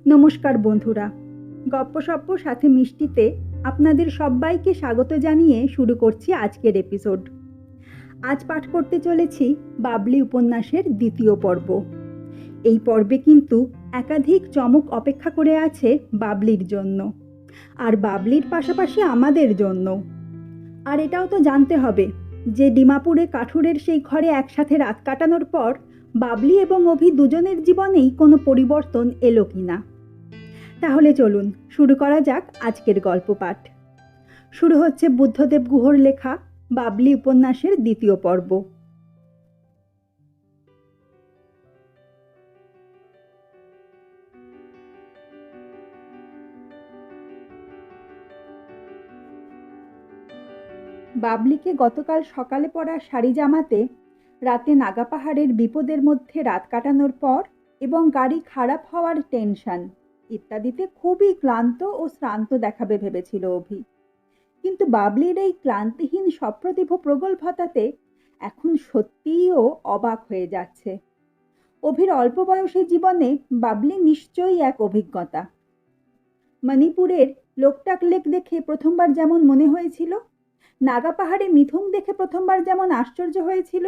নমস্কার বন্ধুরা, গপ্পসপ্প সাথে মিষ্টিতে আপনাদের সবাইকে স্বাগত জানিয়ে শুরু করছি আজকের এপিসোড। আজ পাঠ করতে চলেছি বাবলি উপন্যাসের দ্বিতীয় পর্ব। এই পর্বে কিন্তু একাধিক চমক অপেক্ষা করে আছে বাবলির জন্য, আর বাবলির পাশাপাশি আমাদের জন্য। আর এটাও তো জানতে হবে যে ডিমাপুরে কাঠুরের সেই ঘরে একসাথে রাত কাটানোর পর বাবলি এবং অভি দুজনের জীবনেই কোনো পরিবর্তন এলো কিনা। তাহলে চলুন শুরু করা যাক আজকের গল্প পাঠ। শুরু হচ্ছে বুদ্ধদেব গুহর লেখা বাবলি উপন্যাসের দ্বিতীয় পর্ব। বাবলিকে গতকাল সকালে পরা শাড়ি জামাতে, রাতে নাগা পাহাড়ের বিপদের মধ্যে রাত কাটানোর পর এবং গাড়ি খারাপ হওয়ার টেনশন ইত্যাদিতে খুবই ক্লান্ত ও শ্রান্ত দেখাবে ভেবেছিল অভি। কিন্তু বাবলির এই ক্লান্তিহীন সপ্রতিভ প্রগল্ভতাতে এখন সত্যিও অবাক হয়ে যাচ্ছে। অভির অল্প বয়সী জীবনে বাবলি নিশ্চয়ই এক অভিজ্ঞতা। মণিপুরের লোকটাক লেক দেখে প্রথমবার যেমন মনে হয়েছিল, নাগা পাহাড়ে মিথুন দেখে প্রথমবার যেমন আশ্চর্য হয়েছিল,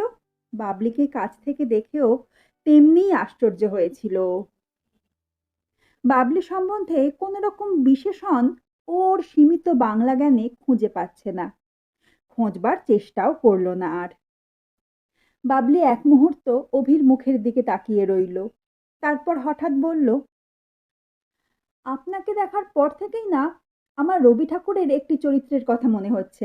বাবলিকে কাছ থেকে দেখেও তেমনি আশ্চর্য হয়েছিল। বাবলি সম্বন্ধে কোনো রকম বিশেষণ ওর সীমিত বাংলা জ্ঞানে খুঁজে পাচ্ছে না, খোঁজবার চেষ্টাও করল না আর। বাবলি এক মুহূর্ত অভির মুখের দিকে তাকিয়ে রইল, তারপর হঠাৎ বলল, আপনাকে দেখার পর থেকেই না আমার রবি ঠাকুরের একটি চরিত্রের কথা মনে হচ্ছে।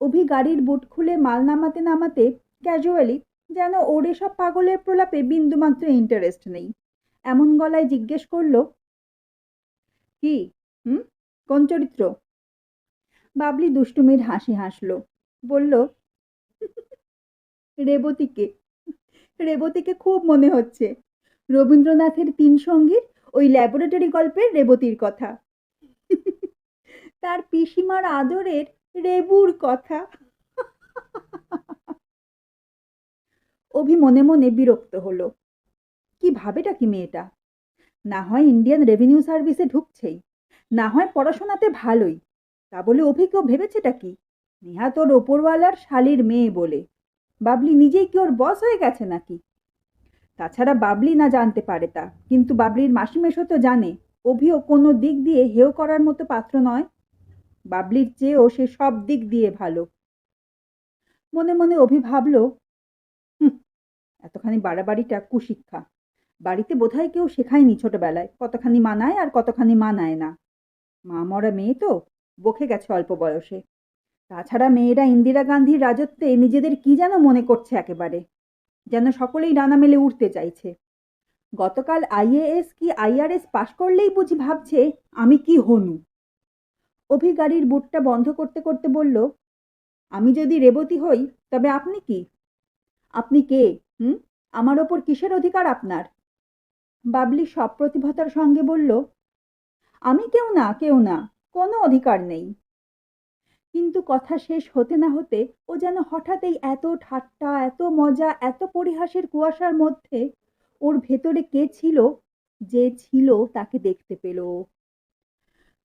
অভি গাড়ির বুট খুলে মাল নামাতে নামাতে ক্যাজুয়ালি, যেন ওর এসব পাগলের প্রলাপে বিন্দুমাত্র ইন্টারেস্ট নেই, এমন গলায় জিজ্ঞেস করলো, কি? কোন চরিত্র? বাবলি দুষ্টুমির হাসি হাসলো, বলল, রেবতীকে। রেবতীকে খুব মনে হচ্ছে, রবীন্দ্রনাথের তিন সঙ্গীর ওই ল্যাবরেটরি গল্পের রেবতীর কথা, তার পিসিমার আদরের রেবুর কথা। অভি মনে মনে বিরক্ত হলো। কি ভাবেটা কি মেয়েটা? না হয় ইন্ডিয়ান রেভিনিউ সার্ভিসে ঢুকছেই, না হয় পড়াশোনাতে ভালোই, তা বলে অভি কেউ ভেবেছেটা কি নেহা তোর ওপরওয়ালার শালির মেয়ে বলে বাবলি নিজেই কি ওর বস হয়ে গেছে নাকি? তাছাড়া বাবলি না জানতে পারে তা, কিন্তু বাবলির মাসিমেশো তো জানে অভিও কোনো দিক দিয়ে হেয় করার মতো পাত্র নয়। বাবলির চেয়েও সে সব দিক দিয়ে ভালো। মনে মনে অভি ভাবল, এতখানি বাড়াবাড়িটা কুশিক্ষা। বাড়িতে বোধহয় কেউ শেখায়নি ছোটবেলায় কতখানি মানায় আর কতখানি মানায় না। মা মরা মেয়ে তো, বকে গেছে অল্প বয়সে। তাছাড়া মেয়েরা ইন্দিরা গান্ধীর রাজত্বে নিজেদের কি যেন মনে করছে একেবারে, যেন সকলেই ডানা মেলে উঠতে চাইছে। গতকাল আইএএস কি আইআরএস পাশ করলেই বুঝি ভাবছে আমি কি হনু। অভি গাড়ির বুটটা বন্ধ করতে করতে বলল, আমি যদি রেবতী হই তবে আপনি কি? আপনি কে? আমার ওপর কিসের অধিকার আপনার? বাবলি সপ্রতিভতার সঙ্গে বলল, আমি কেউ না, কেউ না, কোনো অধিকার নেই। কিন্তু কথা শেষ হতে না হতে ও যেন হঠাৎ এই এত ঠাট্টা, এত মজা, এত পরিহাসের কুয়াশার মধ্যে ওর ভেতরে কে ছিল, যে ছিল তাকে দেখতে পেল।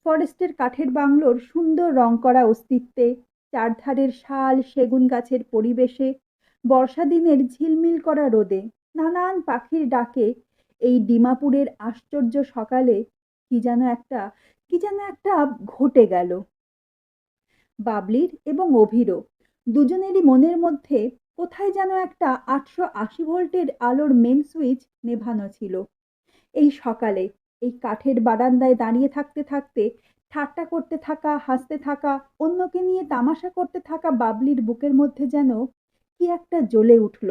ফরেস্টের কাঠের বাংলোর সুন্দর রং করা অস্তিত্বে, চারধারের শাল সেগুন গাছের পরিবেশে, বর্ষা দিনের ঝিলমিল করা রোদে, নানান পাখির ডাকে, এই ডিমাপুরের আশ্চর্য সকালে কি যেন একটা ঘটে গেল। বাবলির এবং অভিরও দুজনেরই মনের মধ্যে কোথায় যেন একটা 880 ভোল্টের আলোর মেন সুইচ নেভানো ছিল। এই সকালে এই কাঠের বারান্দায় দাঁড়িয়ে থাকতে থাকতে ঠাট্টা করতে থাকা, হাসতে থাকা, অন্যকে নিয়ে তামাশা করতে থাকা বাবলির বুকের মধ্যে যেন কি একটা জ্বলে উঠল।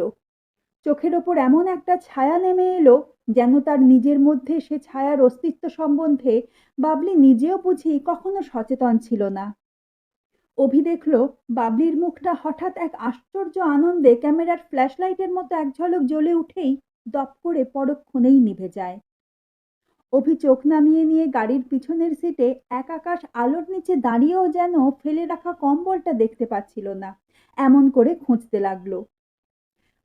চোখের ওপর এমন একটা ছায়া নেমে এলো, যেন তার নিজের মধ্যে সে ছায়ার অস্তিত্ব সম্বন্ধে বাবলি নিজেও বুঝি কখনো সচেতন ছিল না। অভি দেখল বাবলির মুখটা হঠাৎ এক আশ্চর্য আনন্দে ক্যামেরার ফ্ল্যাশ লাইটের মতো এক ঝলক জ্বলে উঠেই দপ করে পরক্ষণেই নিভে যায়। অভি চোখ নামিয়ে নিয়ে গাড়ির পিছনের সিটে এক আকাশ আলোর নিচে দাঁড়িয়েও যেন ফেলে রাখা কম্বলটা দেখতে পাচ্ছিল না, এমন করে খুঁজতে লাগলো।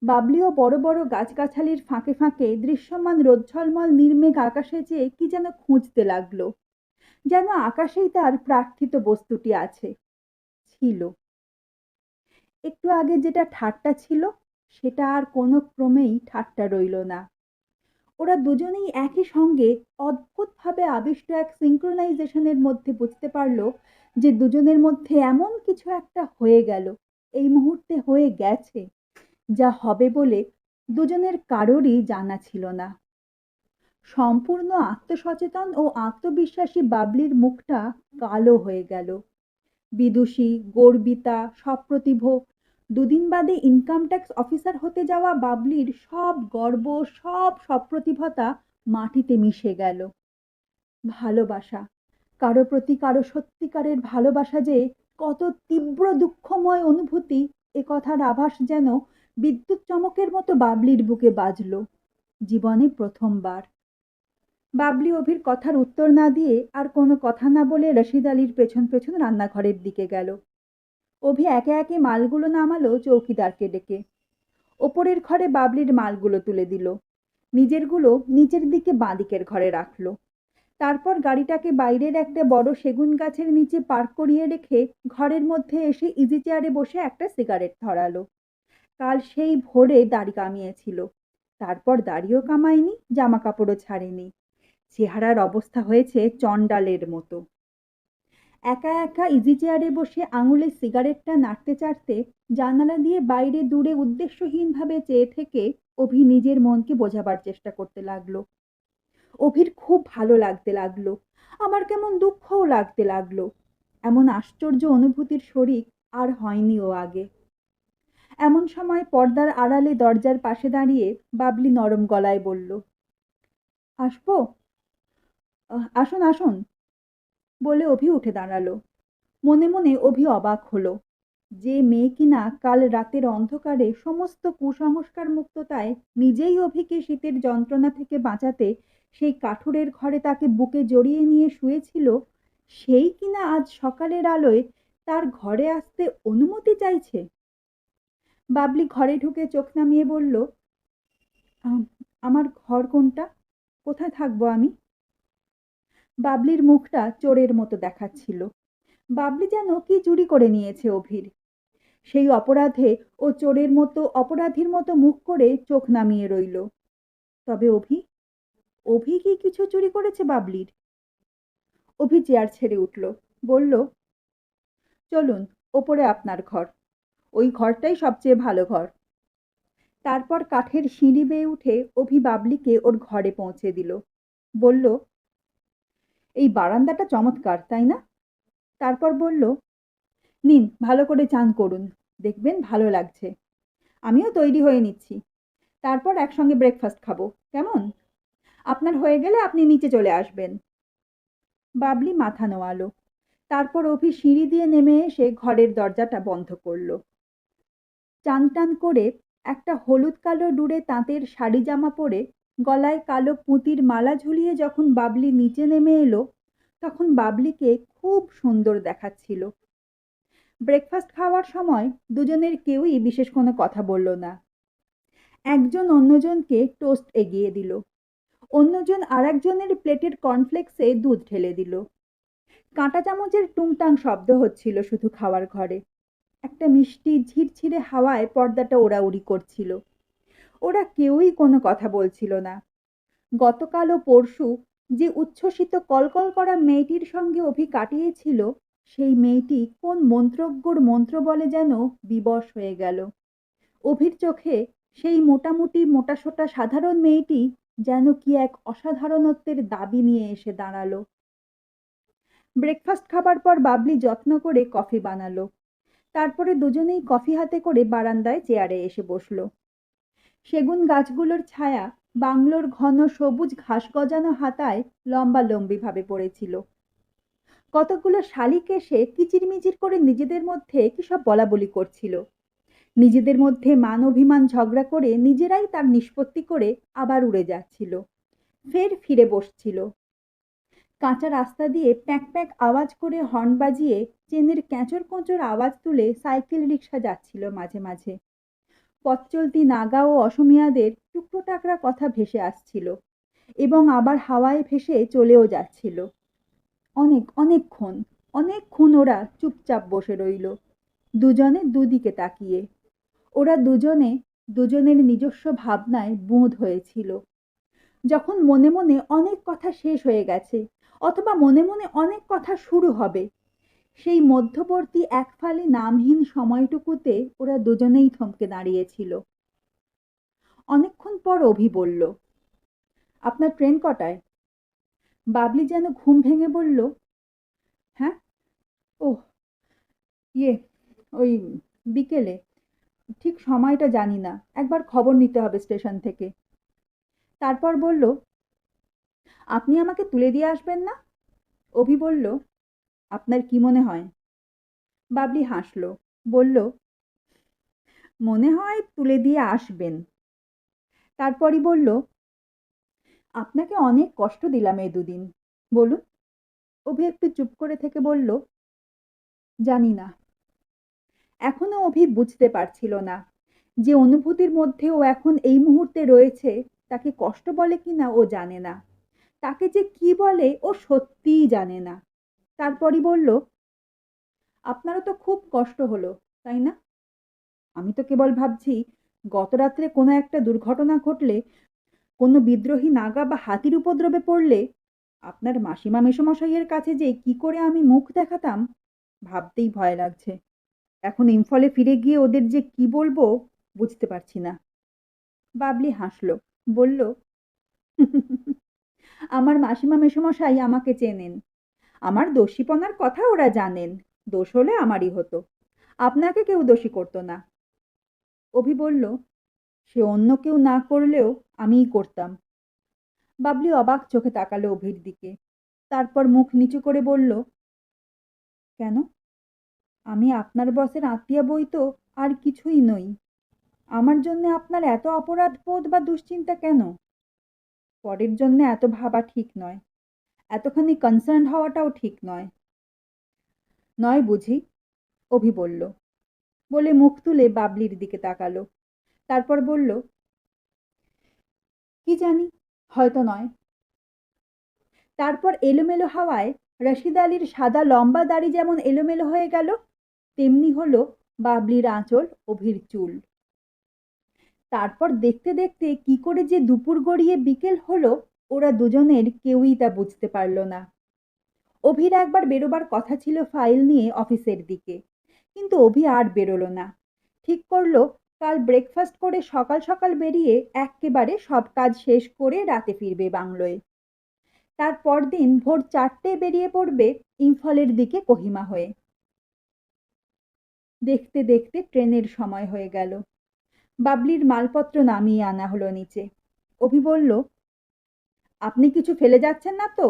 বাবলিও বড় বড় গাছগাছালির ফাঁকে ফাঁকে দৃশ্যমান রোদঝলমল নির্মেঘ আকাশে চেয়ে কি যেন খুঁজতে লাগলো, যেন আকাশেই তার প্রার্থিত বস্তুটি আছে, ছিল। একটু আগে যেটা ঠাট্টা ছিল সেটা আর কোনো ক্রমেই ঠাট্টা রইল না। ওরা দুজনেই একই সঙ্গে অদ্ভুতভাবে আবিষ্ট এক সিঙ্ক্রোনাইজেশনের মধ্যে বুঝতে পারল যে দুজনের মধ্যে এমন কিছু একটা হয়ে গেল, এই মুহূর্তে হয়ে গেছে, যা হবে বলে দুজনের কারোরই জানা ছিল না। সম্পূর্ণ আত্মসচেতন ও আত্মবিশ্বাসী বাবলির মুখটা কালো হয়ে গেল। বিদুষী, গর্বিতা, সপ্রতিভ, দুদিন বাদে ইনকাম ট্যাক্স অফিসার হতে যাওয়া বাবলির সব গর্ব, সব সপ্রতিভতা মাটিতে মিশে গেল। ভালোবাসা, কারো প্রতি কারো সত্যিকারের ভালোবাসা যে কত তীব্র দুঃখময় অনুভূতি, এ কথার আভাস যেন বিদ্যুৎ চমকের মতো বাবলির বুকে বাজল। জীবনে প্রথমবার। বাবলি অভির কথার উত্তর না দিয়ে আর কোনো কথা না বলে রশিদ আলীর পেছন পেছন রান্নাঘরের দিকে গেল। অভি একে একে মালগুলো নামালো চৌকিদারকে ডেকে। ওপরের ঘরে বাবলির মালগুলো তুলে দিল, নিজেরগুলো নিচের দিকে বাঁদিকের ঘরে রাখলো। তারপর গাড়িটাকে বাইরের একটা বড় সেগুন গাছের নিচে পার্ক করিয়ে রেখে ঘরের মধ্যে এসে ইজি চেয়ারে বসে একটা সিগারেট ধরালো। কাল সেই ভোরে দাড়ি কামিয়েছিল, তারপর দাড়িও কামায়নি, জামা কাপড়ও ছাড়েনি, চেহারার অবস্থা হয়েছে চণ্ডালের মতো। একা একা ইজি চেয়ারে বসে আঙুলে সিগারেটটা নাড়তে চাড়তে জানালা দিয়ে বাইরে দূরে উদ্দেশ্যহীনভাবে চেয়ে থেকে অভি নিজের মনকে বোঝাবার চেষ্টা করতে লাগলো। অভির খুব ভালো লাগতে লাগলো, আমার কেমন দুঃখও লাগতে লাগলো। এমন আশ্চর্য অনুভূতির শরিক আর হয়নি ও আগে। এমন সময় পর্দার আড়ালে দরজার পাশে দাঁড়িয়ে বাবলি নরম গলায় বলল, আসবো? আসুন আসুন, বলে অভি উঠে দাঁড়ালো। মনে মনে অভি অবাক হলো, যে মেয়ে কিনা কাল রাতের অন্ধকারে সমস্ত কুসংস্কার মুক্ততায় নিজেই অভিকে শীতের যন্ত্রণা থেকে বাঁচাতে সেই কাঠুরের ঘরে তাকে বুকে জড়িয়ে নিয়ে শুয়েছিল, সেই কিনা আজ সকালের আলোয় তার ঘরে আসতে অনুমতি চাইছে। বাবলি ঘরে ঢুকে চোখ নামিয়ে বলল, আমার ঘর কোনটা? কোথায় থাকবো আমি? বাবলির মুখটা চোরের মতো দেখাচ্ছিল। বাবলি যেন কি চুরি করে নিয়েছে অভির। সেই অপরাধে ও চোরের মতো অপরাধীর মতো মুখ করে চোখ নামিয়ে রইল। তবে অভি, অভি কি কিছু চুরি করেছে বাবলির? অভি চেয়ার ছেড়ে উঠল, বলল, চলুন, ওপরে আপনার ঘর, ওই ঘরটাই সবচেয়ে ভালো ঘর। তারপর কাঠের সিঁড়ি বেয়ে উঠে অভি বাবলিকে ওর ঘরে পৌঁছে দিল। বলল, এই বারান্দাটা চমৎকার, তাই না? তারপর বলল, নিন, ভালো করে চান করুন, দেখবেন ভালো লাগছে। আমিও তৈরি হয়ে নিচ্ছি, তারপর একসঙ্গে ব্রেকফাস্ট খাবো, কেমন? আপনার হয়ে গেলে আপনি নিচে চলে আসবেন। বাবলি মাথা নোয়ালো। তারপর অভি সিঁড়ি দিয়ে নেমে এসে ঘরের দরজাটা বন্ধ করলো। চান টান করে একটা হলুদ কালো ডুরে তাঁতের শাড়ি জামা পরে গলায় কালো পুঁতির মালা ঝুলিয়ে যখন বাবলি নিচে নেমে এলো, তখন বাবলিকে খুব সুন্দর দেখাচ্ছিল। ব্রেকফাস্ট খাওয়ার সময় দুজনের কেউই বিশেষ কোনো কথা বলল না। একজন অন্যজনকে টোস্ট এগিয়ে দিল, অন্যজন আর একজনের প্লেটের কর্নফ্লেক্সে দুধ ঢেলে দিল। কাঁটা চামচের টুংটাং শব্দ হচ্ছিল শুধু খাওয়ার ঘরে। একটা মিষ্টি ঝিরঝিরে হাওয়ায় পর্দাটা ওড়াউড়ি করছিল। ওরা কেউই কোনো কথা বলছিল না। গতকাল ও পরশু যে উচ্ছ্বসিত কলকল করা মেয়েটির সঙ্গে অভি কাটিয়েছিল, সেই মেয়েটি কোন মন্ত্রজ্ঞর মন্ত্র বলে যেন বিবশ হয়ে গেল। অভির চোখে সেই মোটামুটি মোটাসোটা সাধারণ মেয়েটি যেন কি এক অসাধারণত্বের দাবি নিয়ে এসে দাঁড়ালো। ব্রেকফাস্ট খাবার পর বাবলি যত্ন করে কফি বানালো। তারপরে দুজনেই কফি হাতে করে বারান্দায় চেয়ারে এসে বসলো। সেগুন গাছগুলোর ছায়া বাংলোর ঘন সবুজ ঘাস গজানো হাতায় লম্বালম্বি ভাবে পড়েছিল। কতকগুলো শালিক এসে কিচিরমিচির করে নিজেদের মধ্যে কি সব বলাবলি করছিল। নিজেদের মধ্যে মান অভিমান ঝগড়া করে নিজেরাই তার নিষ্পত্তি করে আবার উড়ে যাচ্ছিল, ফের ফিরে বসছিল। কাঁচা রাস্তা দিয়ে প্যাঁক প্যাঁক আওয়াজ করে হর্ন বাজিয়ে চেনের ক্যাঁচর কোঁচর আওয়াজ তুলে সাইকেল রিক্সা যাচ্ছিল মাঝে মাঝে। পথ চলতি নাগা ও অসমীয়াদের টুকরো টাকরা কথা ভেসে আসছিল এবং আবার হাওয়ায় ভেসে চলেও যাচ্ছিল। অনেকক্ষণ ওরা চুপচাপ বসে রইল, দুজনে দুদিকে তাকিয়ে। ওরা দুজনে দুজনের নিজস্ব ভাবনায় বুঁদ হয়েছিল। যখন মনে মনে অনেক কথা শেষ হয়ে গেছে অথবা মনে মনে অনেক কথা শুরু হবে, সেই মধ্যবর্তী একফালি নামহীন সময়টুকুতে ওরা দুজনেই থমকে দাঁড়িয়েছিল। অনেকক্ষণ পর অভি বলল, আপনার ট্রেন কটায়? বাবলি যেন ঘুম ভেঙে বলল, হ্যাঁ, ওহ, ইয়ে, ওই বিকেলে, ঠিক সময়টা জানি না, একবার খবর নিতে হবে স্টেশন থেকে। তারপর বলল, আপনি আমাকে তুলে দিয়ে আসবেন না? অভি বলল, আপনার কি মনে হয়? বাবলি হাসল, বলল, মনে হয় তুলে দিয়ে আসবেন। তারপরই বলল, আপনাকে অনেক কষ্ট দিলাম এই দুদিন, বলুন। অভি একটু চুপ করে থেকে বলল, জানি না। এখনো অভি বুঝতে পারছিল না যে অনুভূতির মধ্যে ও এখন এই মুহূর্তে রয়েছে তাকে কষ্ট বলে কিনা ও জানে না, তাকে যে কি বলে ও সত্যিই জানে না। তারপরই বলল, আপনারও তো খুব কষ্ট হলো, তাই না? আমি তো কেবল ভাবছি, গত রাত্রে কোনো একটা দুর্ঘটনা ঘটলে, কোনো বিদ্রোহী নাগা বা হাতির উপদ্রবে পড়লে আপনার মাসিমা মেসোমশাইয়ের কাছে যে কি করে আমি মুখ দেখাতাম, ভাবতেই ভয় লাগছে। এখন ইম্ফলে ফিরে গিয়ে ওদের যে কি বলবো বুঝতে পারছি না। বাবলি হাসল, বলল, আমার মাসিমা মেসোমশাই আমাকে চেনেন, আমার দোষীপনার কথা ওরা জানেন, দোষ হলে আমারই হতো, আপনাকে কেউ দোষী করতো না। অভি বলল, সে অন্য কেউ না করলেও আমিই করতাম। বাবলি অবাক চোখে তাকালো অভির দিকে, তারপর মুখ নিচু করে বলল, কেন? আমি আপনার বসের আত্মীয়া বই তো আর কিছুই নই। আমার জন্য আপনার এত অপরাধ বোধ বা দুশ্চিন্তা কেন? পরের জন্য এত ভাবা ঠিক নয়, এতখানি কনসার্ন হওয়াটাও ঠিক নয়। নয় বুঝি? অভি বলল, বলে মুখ তুলে বাবলির দিকে তাকালো। তারপর বলল, কি জানি, হয়তো নয়। তারপর এলোমেলো হাওয়ায় রশিদ আলীর সাদা লম্বা দাড়ি যেমন এলোমেলো হয়ে গেল, তেমনি হলো বাবলির আঁচল, অভির চুল। তারপর দেখতে দেখতে কি করে যে দুপুর গড়িয়ে বিকেল হলো, ওরা দুজনের কেউই তা বুঝতে পারল না। অভির একবার বেরোবার কথা ছিল ফাইল নিয়ে অফিসের দিকে, কিন্তু অভি আর বেরোলো না। ঠিক করলো কাল ব্রেকফাস্ট করে সকাল সকাল বেরিয়ে এক্কেবারে সব কাজ শেষ করে রাতে ফিরবে বাংলোয়। তার পরদিন ভোর 4টেয় বেরিয়ে পড়বে ইম্ফলের দিকে কোহিমা হয়ে। দেখতে দেখতে ট্রেনের সময় হয়ে গেল। বাবলির মালপত্র নামিয়ে আনা হলো নিচে। অভি বলল, আপনি কিছু ফেলে যাচ্ছেন না তো?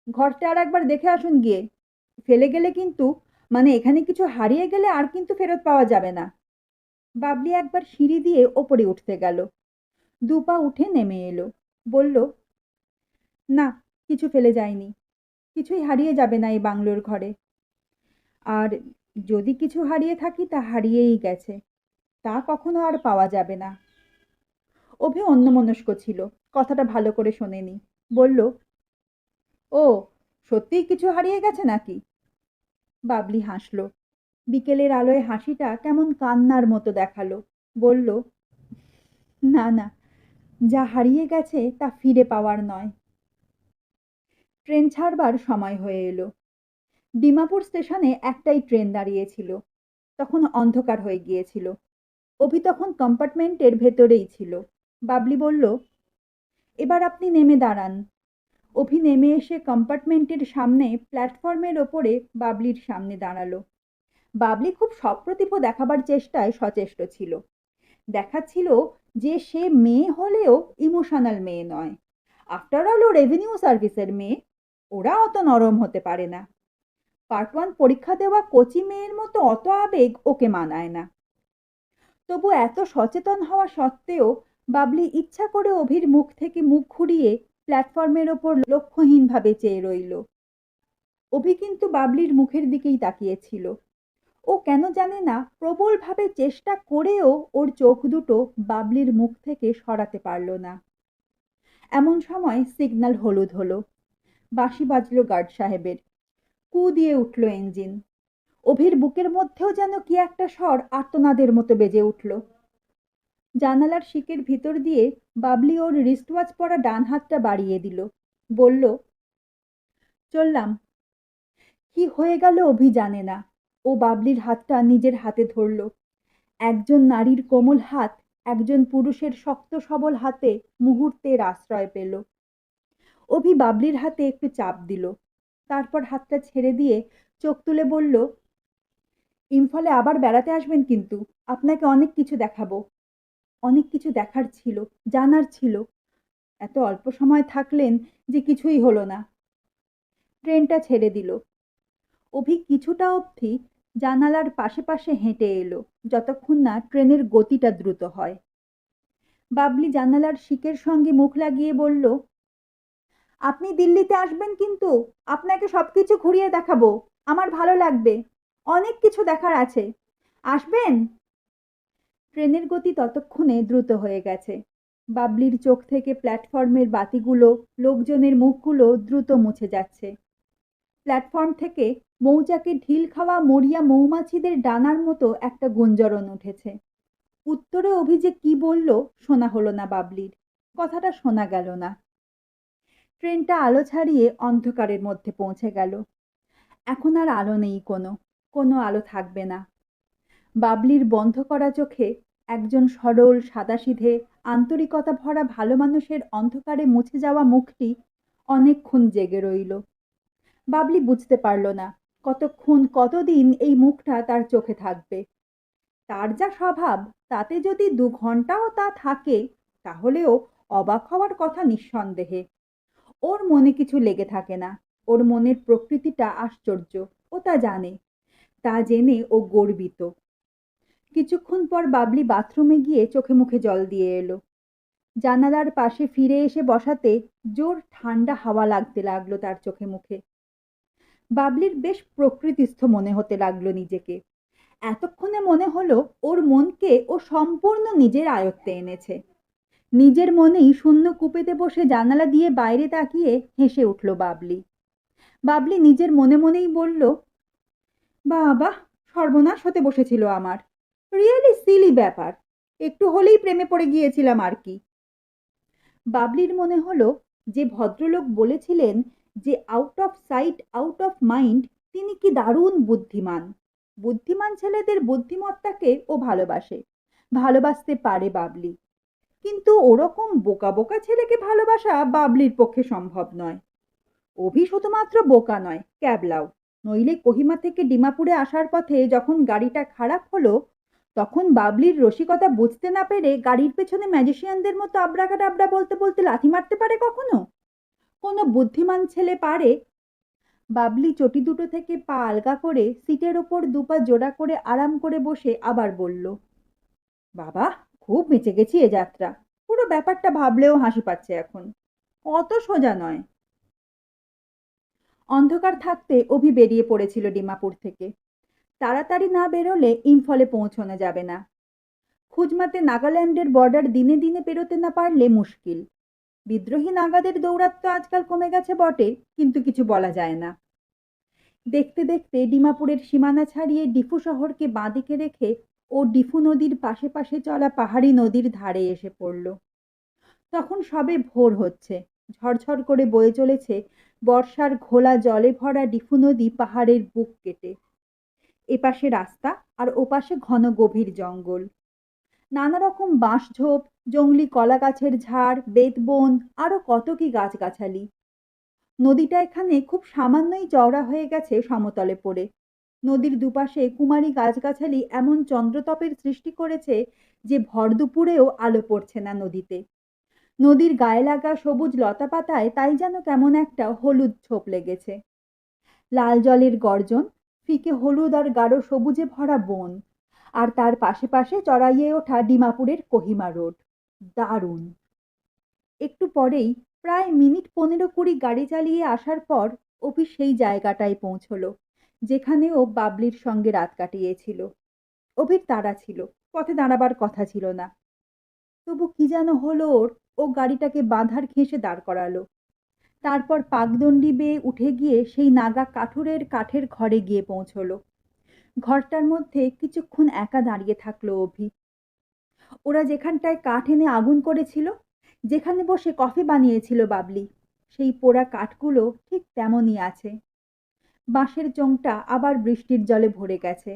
ঘরটা আর একবার দেখে আসুন গিয়ে। ফেলে গেলে কিন্তু, মানে এখানে কিছু হারিয়ে গেলে আর কিন্তু ফেরত পাওয়া যাবে না। বাবলি একবার সিঁড়ি দিয়ে ওপরে উঠতে গেল, দুপা উঠে নেমে এলো, বলল, না, কিছু ফেলে যায়নি, কিছুই হারিয়ে যাবে না এই বাংলোর ঘরে। আর যদি কিছু হারিয়ে থাকি তা হারিয়েই গেছে, তা কখনো আর পাওয়া যাবে না। অভি অন্যমনস্ক ছিল, কথাটা ভালো করে শোনেনি। বলল, ও, সত্যিই কিছু হারিয়ে গেছে নাকি? বাবলি হাসল, বিকেলের আলোয় হাসিটা কেমন কান্নার মতো দেখালো। বলল, না না, যা হারিয়ে গেছে তা ফিরে পাওয়ার নয়। ট্রেন ছাড়বার সময় হয়ে এলো। ডিমাপুর স্টেশনে একটাই ট্রেন দাঁড়িয়েছিল। তখন অন্ধকার হয়ে গিয়েছিল। অভি তখন কম্পার্টমেন্টের ভেতরেই ছিল। বাবলি বলল, এবার আপনি নেমে দাঁড়ান। অভি নেমে এসে কম্পার্টমেন্টের সামনে প্ল্যাটফর্মের ওপরে বাবলির সামনে দাঁড়ালো। বাবলি খুব সপ্রতিভ দেখাবার চেষ্টায় সচেষ্ট ছিল। দেখাচ্ছিল যে সে মেয়ে হলেও ইমোশনাল মেয়ে নয়। আফটার অল ও রেভিনিউ সার্ভিসের মেয়ে, ওরা অত নরম হতে পারে না। পার্ট 1 পরীক্ষা দেওয়া কচি মেয়ের মতো অত আবেগ ওকে মানায় না। তবু এত সচেতন হওয়া সত্ত্বেও বাবলি ইচ্ছা করে অভির মুখ থেকে মুখ ঘুরিয়ে প্ল্যাটফর্মের ওপর লক্ষ্যহীনভাবে চেয়ে রইল। অভি কিন্তু বাবলির মুখের দিকেই তাকিয়েছিল। ও কেন জানে না প্রবলভাবে চেষ্টা করেও ওর চোখ দুটো বাবলির মুখ থেকে সরাতে পারল না। এমন সময় সিগন্যাল হলুদ হলো। বাঁশি বাজলো গার্ড সাহেবের। কু দিয়ে উঠল ইঞ্জিন। অভির বুকের মধ্যেও যেন কি একটা স্বর আর্তনাদের মতো বেজে উঠল। জানালার শিকের ভিতর দিয়ে বাবলি ওর রিস্টওয়াচ পরা ডান হাতটা বাড়িয়ে দিল। বলল, চললাম। কি হয়ে গেল অভি জানে না। ও বাবলির হাতটা নিজের হাতে ধরল। একজন নারীর কোমল হাত একজন পুরুষের শক্ত সবল হাতে মুহূর্তের আশ্রয় পেল। অভি বাবলির হাতে একটু চাপ দিল, তারপর হাতটা ছেড়ে দিয়ে চোখ তুলে বলল, ইম্ফলে আবার বেড়াতে আসবেন কিন্তু, আপনাকে অনেক কিছু দেখাবো। অনেক কিছু দেখার ছিল, জানার ছিল। এত অল্প সময় থাকলেন যে কিছুই হলো না। ট্রেনটা ছেড়ে দিল। অভি কিছুটা অবধি জানালার পাশে পাশে হেঁটে এলো, যতক্ষণ না ট্রেনের গতিটা দ্রুত হয়। বাবলি জানালার শিকের সঙ্গে মুখ লাগিয়ে বলল, আপনি দিল্লিতে আসবেন কিন্তু, আপনাকে সবকিছু ঘুরিয়ে দেখাবো। আমার ভালো লাগবে, অনেক কিছু দেখার আছে। আসবেন? ট্রেনের গতি ততক্ষণে দ্রুত হয়ে গেছে। বাবলির চোখ থেকে প্ল্যাটফর্মের বাতিগুলো, লোকজনের মুখগুলো দ্রুত মুছে যাচ্ছে। প্ল্যাটফর্ম থেকে মৌচাকে ঢিল খাওয়া মরিয়া মৌমাছিদের ডানার মতো একটা গুঞ্জরণ উঠেছে। উত্তরে অভি যে কি বলল শোনা হলো না বাবলির। কথাটা শোনা গেল না। ট্রেনটা আলো ছাড়িয়ে অন্ধকারের মধ্যে পৌঁছে গেল। এখন আর আলো নেই, কোনো আলো থাকবে না। বাবলির বন্ধ করা চোখে একজন সরল সাদাসিধে আন্তরিকতা ভরা ভালো মানুষের অন্ধকারে মুছে যাওয়া মুখটি অনেকক্ষণ জেগে রইল। বাবলি বুঝতে পারল না কতক্ষণ কতদিন এই মুখটা তার চোখে থাকবে। তার যা স্বভাব, তাতে যদি 2 ঘন্টাও তা থাকে তাহলেও অবাক হওয়ার কথা নিঃসন্দেহে। ওর মনে কিছু লেগে থাকে না। ওর মনের প্রকৃতিটা আশ্চর্য, ও তা জানে। তা জেনে ও গর্বিত। কিছুক্ষণ পর বাবলি বাথরুমে গিয়ে চোখে মুখে জল দিয়ে এলো। জানালার পাশে ফিরে এসে বসাতে জোর ঠান্ডা হাওয়া লাগতে লাগলো তার চোখে মুখে। বাবলির বেশ প্রকৃতিস্থ মনে হতে লাগলো নিজেকে। এতক্ষণে মনে হলো ওর মনকে ও সম্পূর্ণ নিজের আয়ত্তে এনেছে। নিজের মনেই শূন্য কুপেতে বসে জানালা দিয়ে বাইরে তাকিয়ে হেসে উঠল বাবলি। বাবলি নিজের মনে মনেই বলল, বাবা, সর্বনাশ হতে বসেছিল আমার। রিয়েলি সিলি ব্যাপার। একটু হলেই প্রেমে পড়ে গিয়েছিলাম আর কি। বাবলির মনে হলো যে ভদ্রলোক বলেছিলেন যে out of sight out of mind, তিনি কি দারুণ বুদ্ধিমান। বুদ্ধিমান ছেলেদের বুদ্ধিমত্তাকে ও ভালোবাসে, ভালোবাসতে পারে বাবলি। কিন্তু ওরকম বোকা বোকা ছেলেকে ভালোবাসা বাবলির পক্ষে সম্ভব নয়। অভি শুধুমাত্র বোকা নয়, ক্যাবলাও। নইলে কোহিমা থেকে ডিমাপুরে আসার পথে যখন গাড়িটা খারাপ হলো, তখন বাবলির রসিকতা বুঝতে না পেরে গাড়ির পেছনে ম্যাজিশিয়ানদের মতো আবরাকাডাবরা বলতে বলতে লাথি মারতে পারে কখনো? কোনো বুদ্ধিমান ছেলে পারে? বাবলি চটি দুটো থেকে পা আলগা করে সিটের ওপর 2 পা জোড়া করে আরাম করে বসে আবার বলল, বাবা, খুব বেঁচে গেছি এ যাত্রা। পুরো ব্যাপারটা ভাবলেও হাসি পাচ্ছে এখন। অত সোজা নয়। অন্ধকার থাকতে অভি বেরিয়ে পড়েছিল ডিমাপুর থেকে। তাড়াতাড়ি না বেরোলে ইম্ফলে পৌঁছানো যাবে না। খুজমাতে নাগাল্যান্ডের বর্ডার দিনে দিনে পেরোতে না পারলে মুশকিল। বিদ্রোহী নাগাদের দৌরাত্ম্য আজকাল কমে গেছে বটে, কিন্তু কিছু বলা যায় না। দেখতে দেখতে ডিমাপুরের সীমানা ছাড়িয়ে ডিফু শহরকে বাঁদিকে রেখে ও ডিফু নদীর পাশে পাশে চলা পাহাড়ি নদীর ধারে এসে পড়ল। তখন সবে ভোর হচ্ছে। ঝরঝর করে বয়ে চলেছে বর্ষার ঘোলা জলে ভরা ডিফু নদী পাহাড়ের বুক কেটে। এপাশে রাস্তা আর ওপাশে ঘন গভীর জঙ্গল। নানা রকম বাঁশঝোপ, জংলি কলা গাছের ঝাড়, বেতবন, আরো কত কি গাছগাছালি। নদীটা এখানে খুব সামান্যই চওড়া হয়ে গেছে সমতলে পড়ে। নদীর দুপাশে কুমারী গাছগাছালি এমন চন্দ্রতপের সৃষ্টি করেছে যে ভর দুপুরেও আলো পড়ছে না নদীতে। নদীর গায়ে লাগা সবুজ লতাপাতায় তাই যেন কেমন একটা হলুদ ছোপ লেগেছে। লাল জলের গর্জন, ফিকে হলুদ আর গাঢ় সবুজে ভরা বন, আর তার পাশে পাশে চড়াইয়ে ওঠা ডিমাপুরের কোহিমা রোড। দারুণ। একটু পরেই, প্রায় মিনিট 15-20 গাড়ি চালিয়ে আসার পর অফিস সেই জায়গাটায় পৌঁছলো যেখানে ও বাবলির সঙ্গে রাত কাটিয়েছিল। অভির তাড়া ছিল, পথে দাঁড়াবার কথা ছিল না। তবু কি যেন হলো ওর, ও গাড়িটাকে বাঁধার ঘেঁষে দাঁড় করালো। তারপর পাকদণ্ডি বেয়ে উঠে গিয়ে সেই নাগা কাঠুরের কাঠের ঘরে গিয়ে পৌঁছলো। ঘরটার মধ্যে কিছুক্ষণ একা দাঁড়িয়ে থাকলো অভি। ওরা যেখানটায় কাঠ এনে আগুন করেছিল, যেখানে বসে কফি বানিয়েছিল বাবলি, সেই পোড়া কাঠগুলো ঠিক তেমনই আছে। বাঁশের চোঙটা আবার বৃষ্টির জলে ভরে গেছে।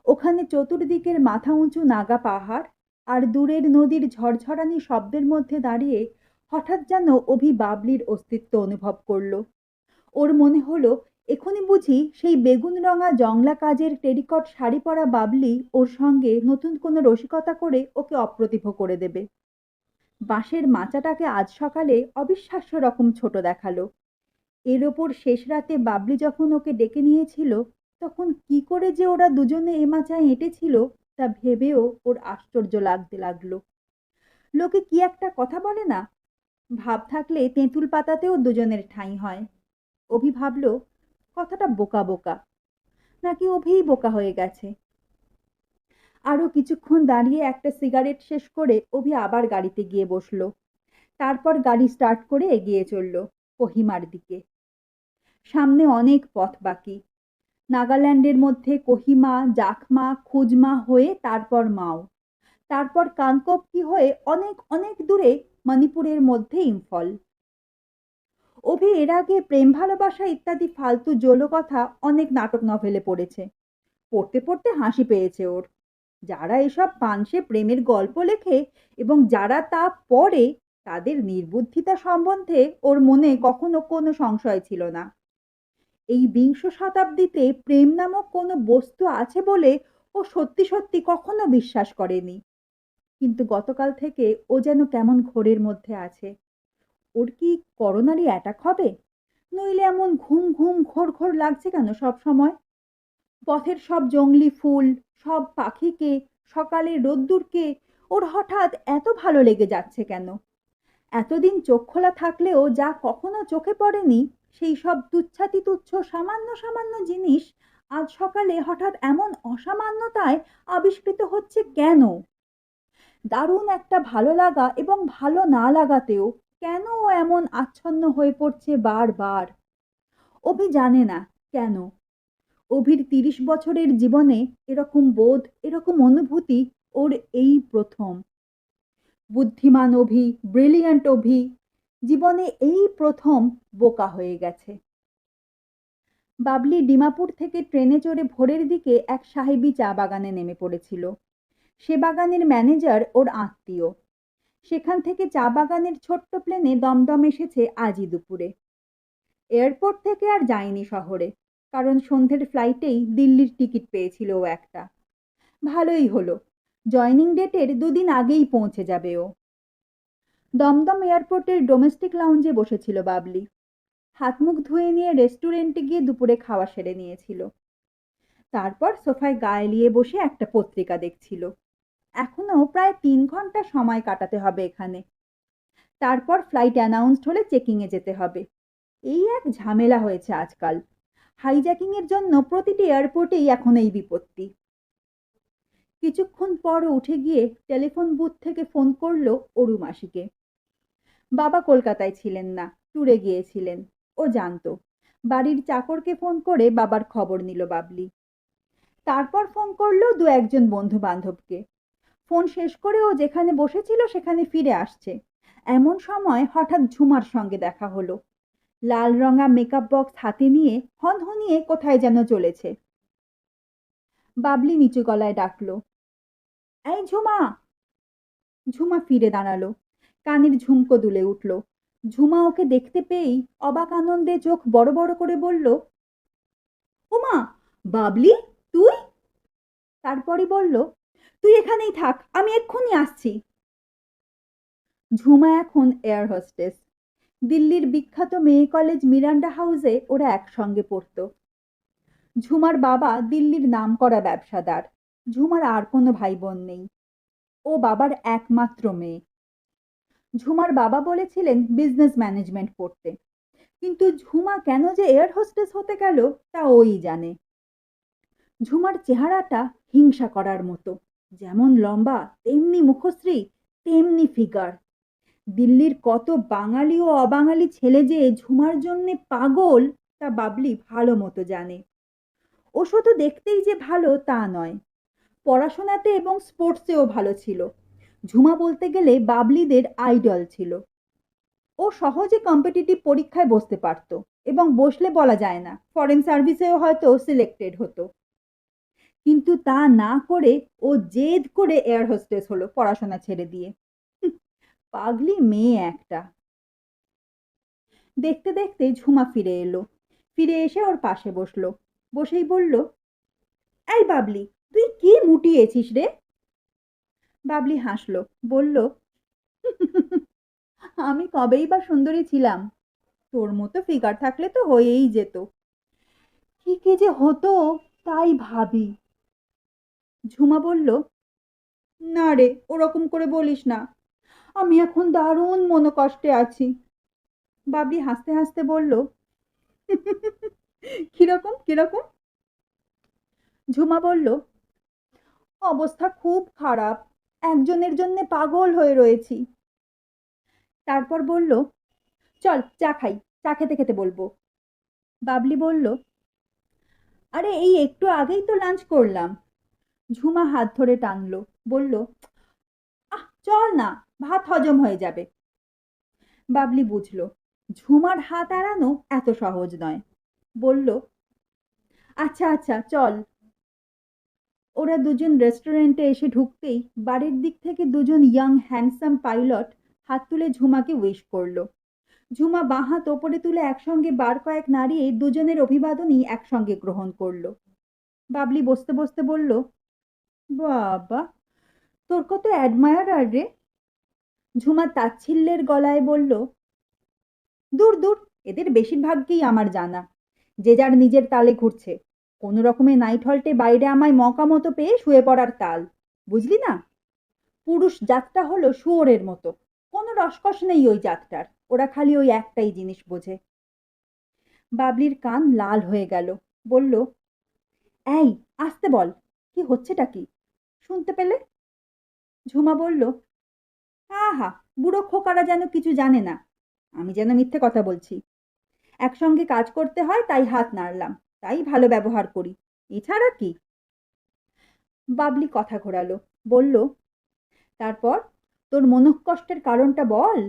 ওখানে চতুর্দিকের মাথা উঁচু নাগা পাহাড় আর দূরের নদীর ঝরঝরানি শব্দের মধ্যে দাঁড়িয়ে হঠাৎ যেন অভি বাবলির অস্তিত্ব অনুভব করলো। ওর মনে হলো এখনই বুঝি সেই বেগুন রঙা জংলা কাজের টেরিকট শাড়ি পরা বাবলি ওর সঙ্গে নতুন কোনো রসিকতা করে ওকে অপ্রতিভ করে দেবে। বাঁশের মাচাটাকে আজ সকালে অবিশ্বাস্য রকম ছোট দেখালো। এর ওপর শেষ রাতে বাবলি যখন ওকে ডেকে নিয়েছিল, তখন কি করে যে ওরা দুজনে এ মাচায় এঁটেছিল তা ভেবেও ওর আশ্চর্য লাগতে লাগলো। লোকে কি একটা কথা বলে না, ভাব থাকলে তেঁতুল পাতাতেও দুজনের ঠাঁই হয়। অভি ভাবল কথাটা বোকা বোকা, নাকি অভিই বোকা হয়ে গেছে। আরো কিছুক্ষণ দাঁড়িয়ে একটা সিগারেট শেষ করে অভি আবার গাড়িতে গিয়ে বসলো। তারপর গাড়ি স্টার্ট করে এগিয়ে চলল কোহিমার দিকে। সামনে অনেক পথ বাকি। নাগাল্যান্ডের মধ্যে কোহিমা, জাখমা, খুজমা হয়ে তারপর মাও, তারপর কানকোপকি হয়ে অনেক অনেক দূরে মণিপুরের মধ্যে ইম্ফল। অভি এর আগে প্রেম ভালোবাসা ইত্যাদি ফালতু জোলো কথা অনেক নাটক নভেলে পড়েছে। পড়তে পড়তে হাসি পেয়েছে ওর। যারা এসব পানসে প্রেমের গল্প লেখে এবং যারা তা পড়ে, তাদের নির্বুদ্ধিতা সম্বন্ধে ওর মনে কখনো কোনো সংশয় ছিল না। এই বিংশ শতাব্দীতে প্রেম নামক কোনো বস্তু আছে বলে ও সত্যি সত্যি কখনো বিশ্বাস করেনি। কিন্তু গতকাল থেকে ও যেন কেমন ঘোরের মধ্যে আছে। ওর কি করোনারি অ্যাটাক হবে? নইলে এমন ঘুম ঘুম ঘোর ঘোর লাগছে কেন সব সময়? পথের সব জংলি ফুল, সব পাখিকে, সকালের রোদ্দুরকে ওর হঠাৎ এত ভালো লেগে যাচ্ছে কেন? এতদিন চোখ খোলা থাকলেও যা কখনো চোখে পড়েনি, সেই সব তুচ্ছাতি তুচ্ছ সামান্য সামান্য জিনিস আজ সকালে হঠাৎ এমন অসামান্যতায় আবিষ্কৃত হচ্ছে কেন? দারুণ একটা ভালো লাগা এবং ভালো না লাগাতেও কেন ও এমন আচ্ছন্ন হয়ে পড়ছে বারবার? অভি জানে না কেন। অভির ৩০ বছরের জীবনে এরকম বোধ, এরকম অনুভূতি ওর এই প্রথম। বুদ্ধিমান অভি, ব্রিলিয়ান্ট অভি জীবনে এই প্রথম বোকা হয়ে গেছে। বাবলি ডিমাপুর থেকে ট্রেনে চড়ে ভোরের দিকে এক সাহেবি চা বাগানে নেমে পড়েছিল। সে বাগানের ম্যানেজার ওর আত্মীয়। সেখান থেকে চা বাগানের ছোট্ট প্লেনে দমদম এসেছে আজই দুপুরে। এয়ারপোর্ট থেকে আর যায়নি শহরে, কারণ সন্ধ্যের ফ্লাইটেই দিল্লির টিকিট পেয়েছিল ও একটা। ভালোই হলো, জয়নিং ডেটের ২ দিন আগেই পৌঁছে যাবে ও। দমদম এয়ারপোর্টের ডোমেস্টিক লাউঞ্জে বসেছিল বাবলি। হাত মুখ ধুয়ে নিয়ে রেস্টুরেন্টে গিয়ে দুপুরে খাওয়া সেরে নিয়েছিল। তারপর সোফায় গা এলিয়ে বসে একটা পত্রিকা দেখছিল। এখনো প্রায় ৩ ঘন্টা সময় কাটাতে হবে এখানে। তারপর ফ্লাইট অ্যানাউন্সড হলে চেকিংয়ে যেতে হবে। এই এক ঝামেলা হয়েছে আজকাল। হাইজ্যাকিং এর জন্য প্রতিটি এয়ারপোর্টেই এখন এই বিপত্তি। কিছুক্ষণ পর উঠে গিয়ে টেলিফোন বুথ থেকে ফোন করলো অরু মাসিকে। বাবা কলকাতায় ছিলেন না, ট্যুরে গিয়েছিলেন। ও জানতো। বাড়ির চাকরকে ফোন করে বাবার খবর নিল বাবলি। তারপর ফোন করলো ২-১ জন বন্ধু বান্ধবকে। ফোন শেষ করে ও যেখানে বসেছিল সেখানে ফিরে আসছে এমন সময় হঠাৎ ঝুমার সঙ্গে দেখা হলো। লাল রঙা মেকআপ বক্স হাতে নিয়ে হনহনিয়ে কোথায় যেন চলেছে। বাবলি নিচু গলায় ডাকলো, এই ঝুমা। ঝুমা ফিরে দাঁড়ালো। কানের ঝুমকো দুলে উঠল। ঝুমা ওকে দেখতে পেয়েই অবাক আনন্দে চোখ বড় বড় করে বলল, ওমা, বাবলি তুই? তারপরই বলল, তুই এখানেই থাক, আমি এক্ষুনি আসছি। ঝুমা এখন এয়ার হোস্টেস। দিল্লির বিখ্যাত মেয়ে কলেজ মিরান্ডা হাউসে ওরা একসঙ্গে পড়তো। ঝুমার বাবা দিল্লির নামকরা ব্যবসাদার। ঝুমার আর কোনো ভাই বোন নেই। ও বাবার একমাত্র মেয়ে। ঝুমার বাবা বলেছিলেন বিজনেস ম্যানেজমেন্ট পড়তে। কিন্তু ঝুমা কেন যে এয়ার হোস্টেস হতে গেল তা ওই জানে। ঝুমার চেহারাটা হিংসা করার মতো, যেমন লম্বা তেমনি মুখশ্রী, তেমনি ফিগার। দিল্লির কত বাঙালি ও অবাঙালি ছেলে যে ঝুমার জন্যে পাগল তা বাবলি ভালো মতো জানে। ও শুধু দেখতেই যে ভালো তা নয়, পড়াশোনাতে এবং স্পোর্টসেও ভালো ছিল। ঝুমা বলতে গেলে বাবলিদের আইডল ছিল। ও সহজে কম্পিটিটিভ পরীক্ষায় বসতে পারত এবং বসলে বলা যায় না ফরেন সার্ভিসেও হয়তো সিলেক্টেড হতো। কিন্তু তা না করে ও জেদ করে এয়ার হোস্টেস হলো পড়াশোনা ছেড়ে দিয়ে। পাগলি মেয়ে একটা। দেখতে দেখতে ঝুমা ফিরে এলো। ফিরে এসে ওর পাশে বসলো। বসেই বলল, এই বাবলি, তুই কি মুটিয়েছিস রে? বাবলি হাসলো, বলল, আমি কবেই বা সুন্দরী ছিলাম, তোর মতো ফিগার থাকলে তো হয়েই যেত। কি কি যে হতো তাই ভাবি। ঝুমা বলল, না রে, ওরকম করে বলিস না, আমি এখন দারুণ মনোকষ্টে আছি। বাবলি হাসতে হাসতে বলল, কিরকম কিরকম? ঝুমা বলল, অবস্থা খুব খারাপ, একজনের জন্য পাগল হয়ে রয়েছি। তারপর বলল, চল চা খাই, চা খেতে খেতে বলবো। বাবলি বলল, আরে এই একটু আগেই তো লাঞ্চ করলাম। ঝুমা হাত ধরে টানলো, বলল, আহ চল না, ভাত হজম হয়ে যাবে। বাবলি বুঝলো ঝুমার হাত এড়ানো এত সহজ নয়। বলল, আচ্ছা আচ্ছা চল। ওরা দুজন রেস্টুরেন্টে এসে ঢুকতেই বাড়ির দিক থেকে দুজন ইয়াং হ্যান্ডসাম পাইলট হাত তুলে ঝুমাকে উইশ করলো। ঝুমা বাঁ হাত ওপরে তুলে একসঙ্গে বার কয়েক নাড়িয়ে দুজনের অভিবাদনই একসঙ্গে গ্রহণ করলো। বাবলি বসতে বসতে বলল, বাবা, তোর কত অ্যাডমায়ারার রে। ঝুমা তাচ্ছিল্যের গলায় বলল, দূর দূর, এদের বেশিরভাগকেই আমার জানা, যে যার নিজের তালে ঘুরছে। কোনো রকমে নাইট হল্টে বাইরে আমায় মকা মতো পেয়ে শুয়ে পড়ার তাল, বুঝলি না? পুরুষ জাতটা হলো শুয়োরের মতো, কোনো রসকস নেই ওই জাতটার, ওরা খালি ওই একটাই জিনিস বোঝে। বাবলির কান লাল হয়ে গেল, বলল, এই আসতে বল, কি হচ্ছেটা কি? শুনতে পেলে? ঝুমা বলল, আহা, বুড়ো খোকারা যেন কিছু জানে না, আমি যেন মিথ্যে কথা বলছি। একসঙ্গে কাজ করতে হয় তাই হাত নাড়লাম, তাই ভালো ব্যবহার করি, এছাড়া কি? বাবলি কথা ঘোরালো, বলল, তারপর তোর মনঃকষ্টের কারণটা বল।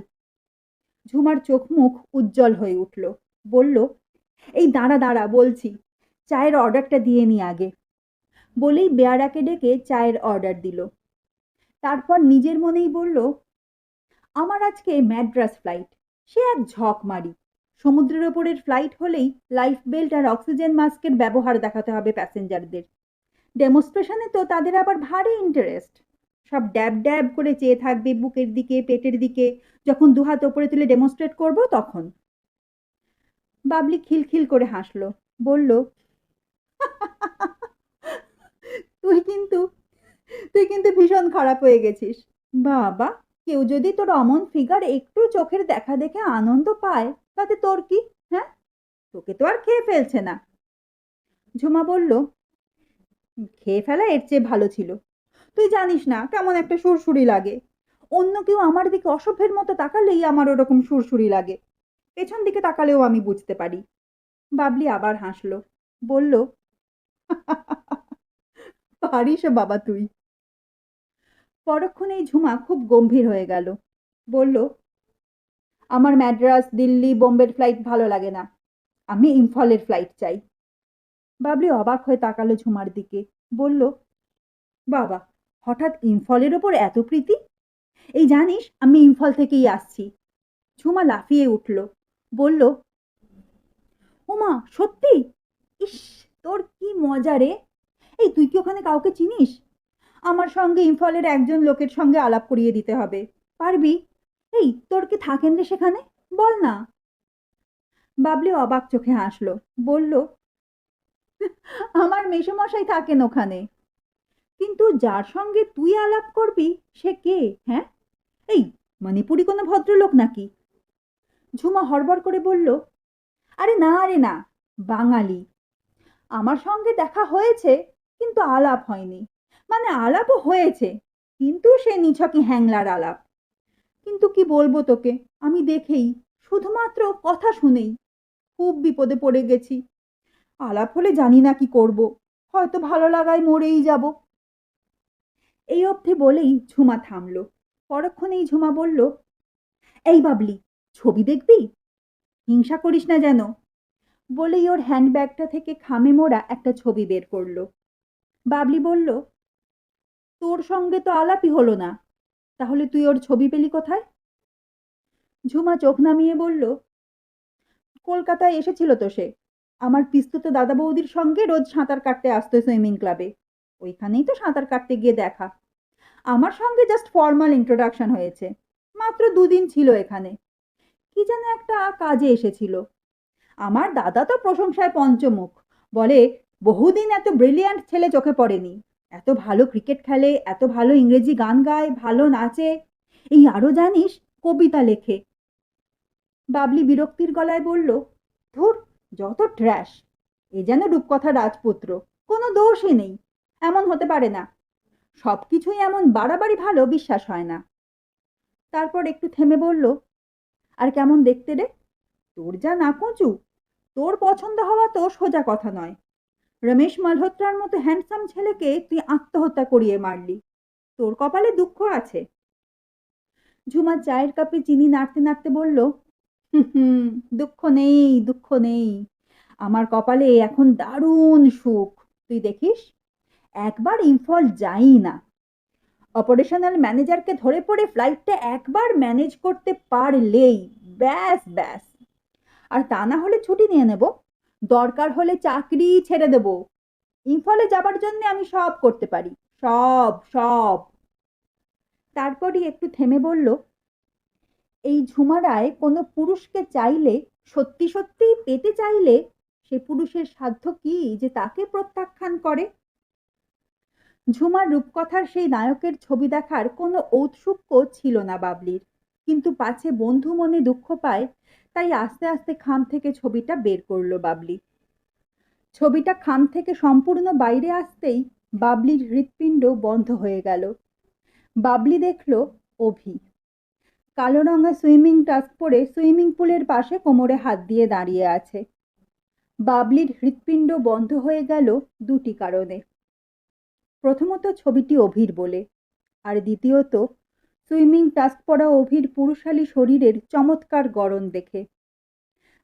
ঝুমার চোখ মুখ উজ্জ্বল হয়ে উঠল, বলল, এই দাঁড়া দাঁড়া বলছি, চায়ের অর্ডারটা দিয়ে নি আগে। বলেই বেয়ারাকে ডেকে চায়ের অর্ডার দিল। তারপর নিজের মনেই বলল, আমার আজকে ম্যাড্রাস ফ্লাইট, সে এক ঝক মারি। সমুদ্রের ওপরের ফ্লাইট হলেই লাইফ বেল্ট আর অক্সিজেন মাস্কের ব্যবহার দেখাতে হবে প্যাসেঞ্জারদের। ডেমনস্ট্রেশনে তো তাদের আবার ভারী ইন্টারেস্ট। সব ড্যাব ড্যাব করে চেয়ে থাকবে বুকের দিকে, পেটের দিকে, যখন দুহাত ওপরে তুলে ডেমনস্ট্রেট করব তখন। বাবলি খিলখিল করে হাসলো, বলল, তুই কিন্তু তুই কিন্তু ভীষণ খারাপ হয়ে গেছিস। বাবা, কেউ যদি তোর অমন ফিগার একটু চোখের দেখা দেখে আনন্দ পায় তাতে তোর কি? হ্যাঁ, তোকে তো আর খেয়ে ফেলছে না। ঝুমা বলল, খেয়ে ফেলা এর চেয়ে ভালো ছিল। তুই জানিস না কেমন একটা সুরসুরি লাগে। অন্য কেউ আমার দিকে অসভ্যের মতো তাকালেই আমার ওরকম সুরসুরি লাগে। পেছন দিকে তাকালেও আমি বুঝতে পারি। বাবলি আবার হাসলো, বলল, পারিস বাবা তুই। পরক্ষণেই ঝুমা খুব গম্ভীর হয়ে গেল, বলল, আমার ম্যাড্রাস, দিল্লি, বোম্বের ফ্লাইট ভালো লাগে না, আমি ইম্ফলের ফ্লাইট চাই। বাবলি অবাক হয়ে তাকালো ঝুমার দিকে, বলল, বাবা, হঠাৎ ইম্ফলের ওপর এত প্রীতি? এই জানিস আমি ইম্ফল থেকেই আসছি। ঝুমা লাফিয়ে উঠল, বলল, ওমা সত্যি? ইস, তোর কি মজা রে। এই তুই কি ওখানে কাউকে চিনিস? আমার সঙ্গে ইম্ফলের একজন লোকের সঙ্গে আলাপ করিয়ে দিতে হবে, পারবি? এই তোর কি থাকেন রে সেখানে, বল না। বাবলি অবাক চোখে হাসলো, বলল, আমার মেসোমশাই থাকেন ওখানে। কিন্তু যার সঙ্গে তুই আলাপ করবি সে কে? হ্যাঁ, এই মণিপুরি কোনো ভদ্রলোক নাকি? ঝুমা হড়বড় করে বলল, আরে না রে না, বাঙালি। আমার সঙ্গে দেখা হয়েছে, কিন্তু আলাপ হয়নি। মানে আলাপও হয়েছে, কিন্তু সে নিছকই হ্যাংলার আলাপ। কিন্তু কি বলবো তোকে, আমি দেখেই, শুধুমাত্র কথা শুনেই খুব বিপদে পড়ে গেছি। আলাপ হলে জানি না কি করব, হয়তো ভালো লাগায় মরেই যাব। এই অবধি বলেই ঝুমা থামলো। পরক্ষণেই ঝুমা বলল, এই বাবলি, ছবি দেখবি? হিংসা করিস না যেন। বলেই ওর হ্যান্ডব্যাগটা থেকে খামে মোড়া একটা ছবি বের করলো। বাবলি বলল, তোর সঙ্গে তো আলাপই হলো না, তাহলে তুই ওর ছবি পেলি কোথায়? ঝুমা চোখ নামিয়ে বলল, কলকাতায় এসেছিল তো সে। আমার পিস্তুত দাদা বৌদির সঙ্গে রোজ সাঁতার কাটতে আসতো সুইমিং ক্লাবে। ওইখানেই তো সাঁতার কাটতে গিয়ে দেখা। আমার সঙ্গে জাস্ট ফর্মাল ইন্ট্রোডাকশন হয়েছে। মাত্র 2 দিন ছিল এখানে। কি যেন একটা কাজে এসেছিল। আমার দাদা তো প্রশংসায় পঞ্চমুখ। বলে, বহুদিন এত ব্রিলিয়ান্ট ছেলে চোখে পড়েনি। এত ভালো ক্রিকেট খেলে, এত ভালো ইংরেজি গান গায়, ভালো নাচে। এই আরো জানিস, কবিতা লেখে। বাবলি বিরক্তির গলায় বলল, ধুর, যত ট্র্যাশ। এ যেন রূপকথা রাজপুত্র। কোনো দোষই নেই। এমন হতে পারে না। সবকিছুই এমন বাড়াবাড়ি ভালো বিশ্বাস হয় না। তারপর একটু থেমে বলল, আর কেমন দেখতে রে? তোর যা নাকোচু, তোর পছন্দ হওয়া তো সোজা কথা নয়। রমেশ মালহোত্রার মতো হ্যান্ডসাম ছেলেকে তুই আত্মহত্যা করিয়ে মারলি। তোর কপালে দুঃখ আছে। ঝুমা চায়ের কাপে চিনি নাড়তে নাড়তে বলল, হুম, দুঃখ নেই, দুঃখ নেই। আমার কপালে এখন দারুণ সুখ। তুই দেখিস, একবার ইম্ফল যাই না, অপারেশনাল ম্যানেজারকে ধরে পড়ে ফ্লাইটটা একবার ম্যানেজ করতে পারলেই ব্যাস ব্যাস। আর তা না হলে ছুটি নিয়ে নেব। দরকার হলে চাকরি ছেড়ে দেব। ইম্ফলে যাবার জন্য আমি সব করতে পারি, সব সব। তারপরই একটু থেমে বলল, এই ঝুমা রায় কোনো পুরুষকে চাইলে, সত্যি সত্যিই পেতে চাইলে, সে পুরুষের সাধ্য কি যে তাকে প্রত্যাখ্যান করে? ঝুমার রূপকথার সেই নায়কের ছবি দেখার কোনো ঔৎসুক্য ছিল না বাবলির। কিন্তু পাছে বন্ধু মনে দুঃখ পায়, তাই আস্তে আস্তে খাম থেকে ছবিটা বের করলো বাবলি। ছবিটা খাম থেকে সম্পূর্ণ বাইরে আসতেই বাবলির হৃৎপিণ্ড বন্ধ হয়ে গেল। বাবলি দেখল অভি কালো রঙা সুইমিং টাস্ক পরে সুইমিং পুলের পাশে কোমরে হাত দিয়ে দাঁড়িয়ে আছে। বাবলির হৃৎপিণ্ড বন্ধ হয়ে গেল দুটি কারণে। প্রথমত ছবিটি অভির বলে, আর দ্বিতীয়ত সুইমিং টাস্ক পরা অভির পুরুষালী শরীরের চমৎকার গড়ন দেখে।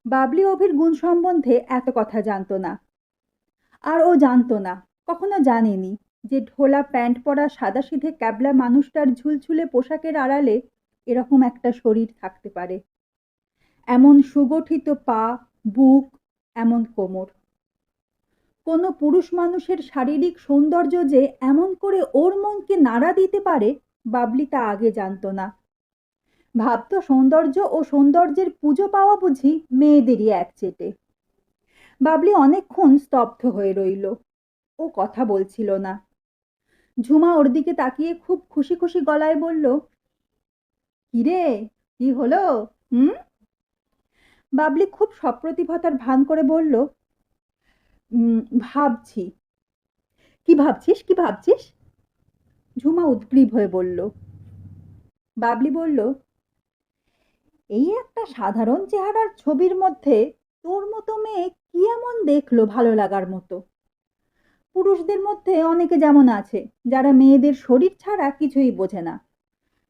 বাবলি অভির গুণ সম্বন্ধে এত কথা জানতো না। আর ও জানতো না, কখনো জানেনি, যে ঢোলা প্যান্ট পরা সাদাসিধে ক্যাবলা মানুষটার ঝুলঝুলে পোশাকের আড়ালে এরকম একটা শরীর থাকতে পারে। এমন সুগঠিত পা, বুক, এমন কোমর। কোনো পুরুষ মানুষের শারীরিক সৌন্দর্য যে এমন করে ওর মনকে নাড়া দিতে পারে, বাবলি তা আগে জানতো না। ভাবতো সৌন্দর্য ও সৌন্দর্যের পুজো পাওয়া বুঝি মেয়েদেরই একচেটে। বাবলি অনেকক্ষণ স্তব্ধ হয়ে রইল। ও কথা বলছিল না। ঝুমা ওর দিকে তাকিয়ে খুব খুশি খুশি গলায় বলল, কিরে, কি হলো? হুম? বাবলি খুব সপ্রতিভতার ভান করে বলল, ভাবছি। কি ভাবছিস, কি ভাবছিস? ঝুমা উদ্গ্রীব হয়ে বলল। বাবলি বলল, এই একটা সাধারণ চেহারার ছবির মধ্যে তোর মতো মেয়ে কি এমন দেখলো ভালো লাগার মতো? পুরুষদের মধ্যে অনেকে যেমন আছে, যারা মেয়েদের শরীর ছাড়া কিছুই বোঝে না,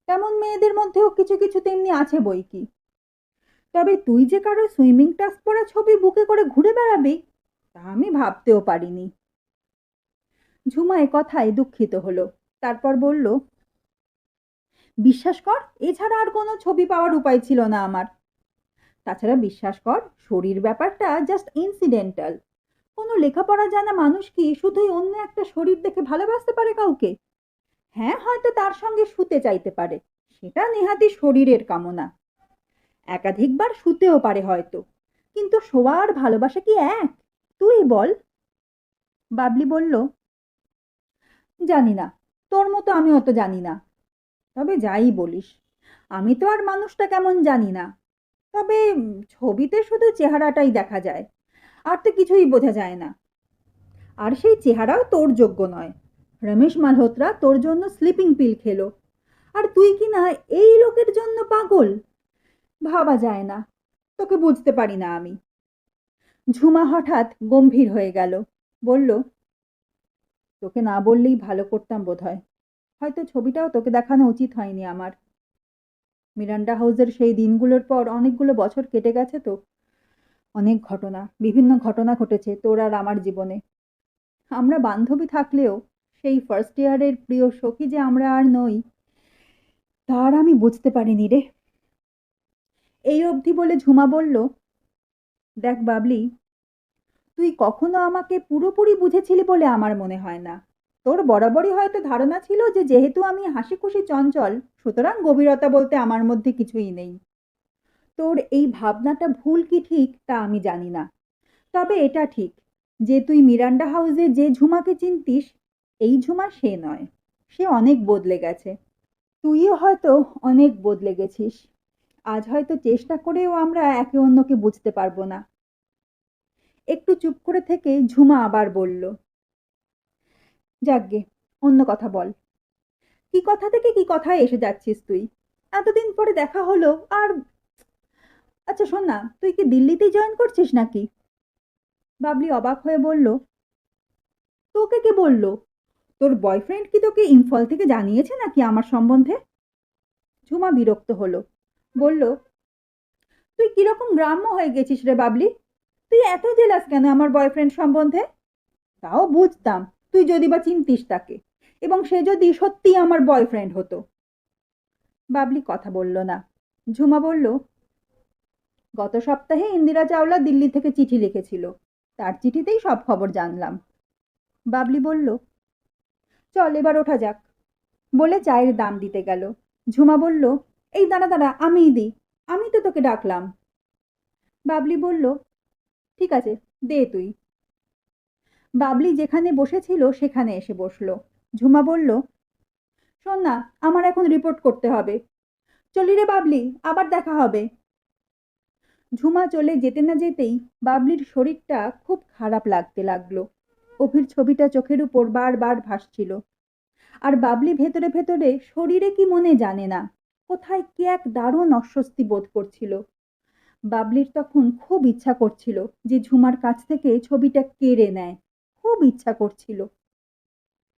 তেমন মেয়েদের মধ্যেও কিছু কিছু তেমনি আছে বই কি। তবে তুই যে কারো সুইমিং টাস্ক পরা ছবি বুকে করে ঘুরে বেড়াবি, তা আমি ভাবতেও পারিনি। ঝুমা এ কথায় দুঃখিত হলো। তারপর বলল, বিশ্বাস কর, এছাড়া আর কোনো ছবি পাওয়ার উপায় ছিল না আমার। তাছাড়া বিশ্বাস কর, শরীর ব্যাপারটা জাস্ট ইনসিডেন্টাল। কোনো লেখাপড়া জানা মানুষ কি শুধুই অন্য একটা শরীর দেখে ভালোবাসতে পারে কাউকে? হ্যাঁ, হয়তো তার সঙ্গে শুতে চাইতে পারে, সেটা নেহাতি শরীরের কামনা। একাধিকবার শুতেও পারে হয়তো, কিন্তু শোয়ার ভালোবাসা কি এক? তুই বল। বাবলি বলল, জানি না, তোর মতো আমি অত জানি না। তবে যাই বলিস, আমি তো আর মানুষটা কেমন জানি না। তবে ছবিতে শুধু চেহারাটাই দেখা যায়, আর তো কিছুই বোঝা যায় না। আর সেই চেহারাও তোর যোগ্য নয়। রমেশ মালহোত্রা তোর জন্য স্লিপিং পিল খেলো, আর তুই কি না এই লোকের জন্য পাগল? ভাবা যায় না, তোকে বুঝতে পারি না আমি। ঝুমা হঠাৎ গম্ভীর হয়ে গেল, বলল, তোকে না বললেই ভালো করতাম বোধহয়। হয়তো ছবিটাও তোকে দেখানো উচিত হয়নি আমার। মিরান্ডা হাউসের সেই দিনগুলোর পর অনেকগুলো বছর কেটে গেছে তো। অনেক ঘটনা, বিভিন্ন ঘটনা ঘটেছে তোর আর আমার জীবনে। আমরা বান্ধবী থাকলেও সেই ফার্স্ট ইয়ারের প্রিয় সখী যে আমরা আর নই, তার আমি বুঝতে পারিনি রে। এই অবধি বলে ঝুমা বলল, দেখ বাবলি, তুই কখনো আমাকে পুরোপুরি বুঝেছিলি বলে আমার মনে হয় না। তোর বরাবরই হয়তো ধারণা ছিল যে যেহেতু আমি হাসিখুশি চঞ্চল, সুতরাং গভীরতা বলতে আমার মধ্যে কিছুই নেই। তোর এই ভাবনাটা ভুল কি ঠিক তা আমি জানি না, তবে এটা ঠিক যে তুই মিরান্ডা হাউসে যে ঝুমাকে চিনতিস, এই ঝুমা সে নয়। সে অনেক বদলে গেছে। তুইও হয়তো অনেক বদলে গেছিস। আজ হয়তো চেষ্টা করেও আমরা একে অন্যকে বুঝতে পারবো না। একটু চুপ করে থেকে ঝুমা আবার বলল, যাকগে, অন্য কথা বল। কি কথা থেকে কি কথায় এসে যাচ্ছিস তুই? এতদিন পরে দেখা হলো আর, আচ্ছা শোন না, তুই কি দিল্লিতেই জয়েন করছিস নাকি? বাবলি অবাক হয়ে বলল, তোকে কে বলল? তোর বয়ফ্রেন্ড কি তোকে ইম্ফল থেকে জানিয়েছে নাকি আমার সম্বন্ধে? ঝুমা বিরক্ত হলো, বলল, তুই কিরকম গ্রাম্য হয়ে গেছিস রে বাবলি? তুই এত জেলাস কেন আমার বয়ফ্রেন্ড সম্বন্ধে? তাও বুঝতাম তুই যদি বা চিনতিস তাকে, এবং সে যদি সত্যি আমার বয়ফ্রেন্ড হতো। বাবলি কথা বলল না। ঝুমা বলল, গত সপ্তাহে ইন্দিরা চাওলা দিল্লি থেকে চিঠি লিখেছিল, তার চিঠিতেই সব খবর জানলাম। বাবলি বলল, চল এবার ওঠা যাক, বলে চায়ের দাম দিতে গেল। ঝুমা বলল, এই দাঁড়া দাঁড়া, আমিই দিই, আমি তো তোকে ডাকলাম। বাবলি বলল, ঠিক আছে, দে তুই। বাবলি যেখানে বসেছিল সেখানে এসে বসলো। ঝুমা বলল, শোন না, আমার এখন রিপোর্ট করতে হবে। চলি রে বাবলি, আবার দেখা হবে। ঝুমা চলে যেতে না যেতেই বাবলির শরীরটা খুব খারাপ লাগতে লাগলো। অভির ছবিটা চোখের উপর বারবার ভাসছিল। আর বাবলি ভেতরে ভেতরে শরীরে কি মনে জানে না, কোথায় কি এক দারুণ অস্বস্তি বোধ করছিল। বাবলির তখন খুব ইচ্ছা করছিল যে ঝুমার কাছ থেকে ছবিটা কেড়ে নেয়। খুব ইচ্ছা করছিল।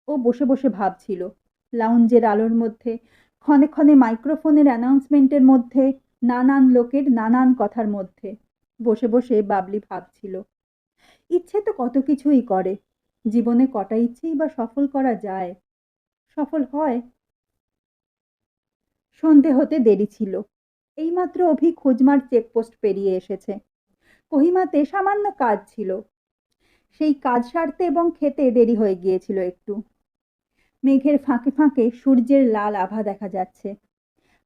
ও বসে বসে ভাবছিল, লাউঞ্জের আলোর মধ্যে, ক্ষণে ক্ষণে মাইক্রোফোনের অ্যানাউন্সমেন্টের মধ্যে, নানান লোকের নানান কথার মধ্যে বসে বসে বাবলি ভাবছিল, ইচ্ছে তো কত কিছুই করে, জীবনে কটা ইচ্ছেই বা সফল করা যায়, সফল হয়? সন্ধে হতে দেরি ছিল। এইমাত্র অভি খোঁজমার চেকপোস্ট পেরিয়ে এসেছে। কোহিমাতে সামান্য কাজ ছিল, সেই কাজ সারতে এবং খেতে দেরি হয়ে গিয়েছিল একটু। মেঘের ফাঁকে ফাঁকে সূর্যের লাল আভা দেখা যাচ্ছে।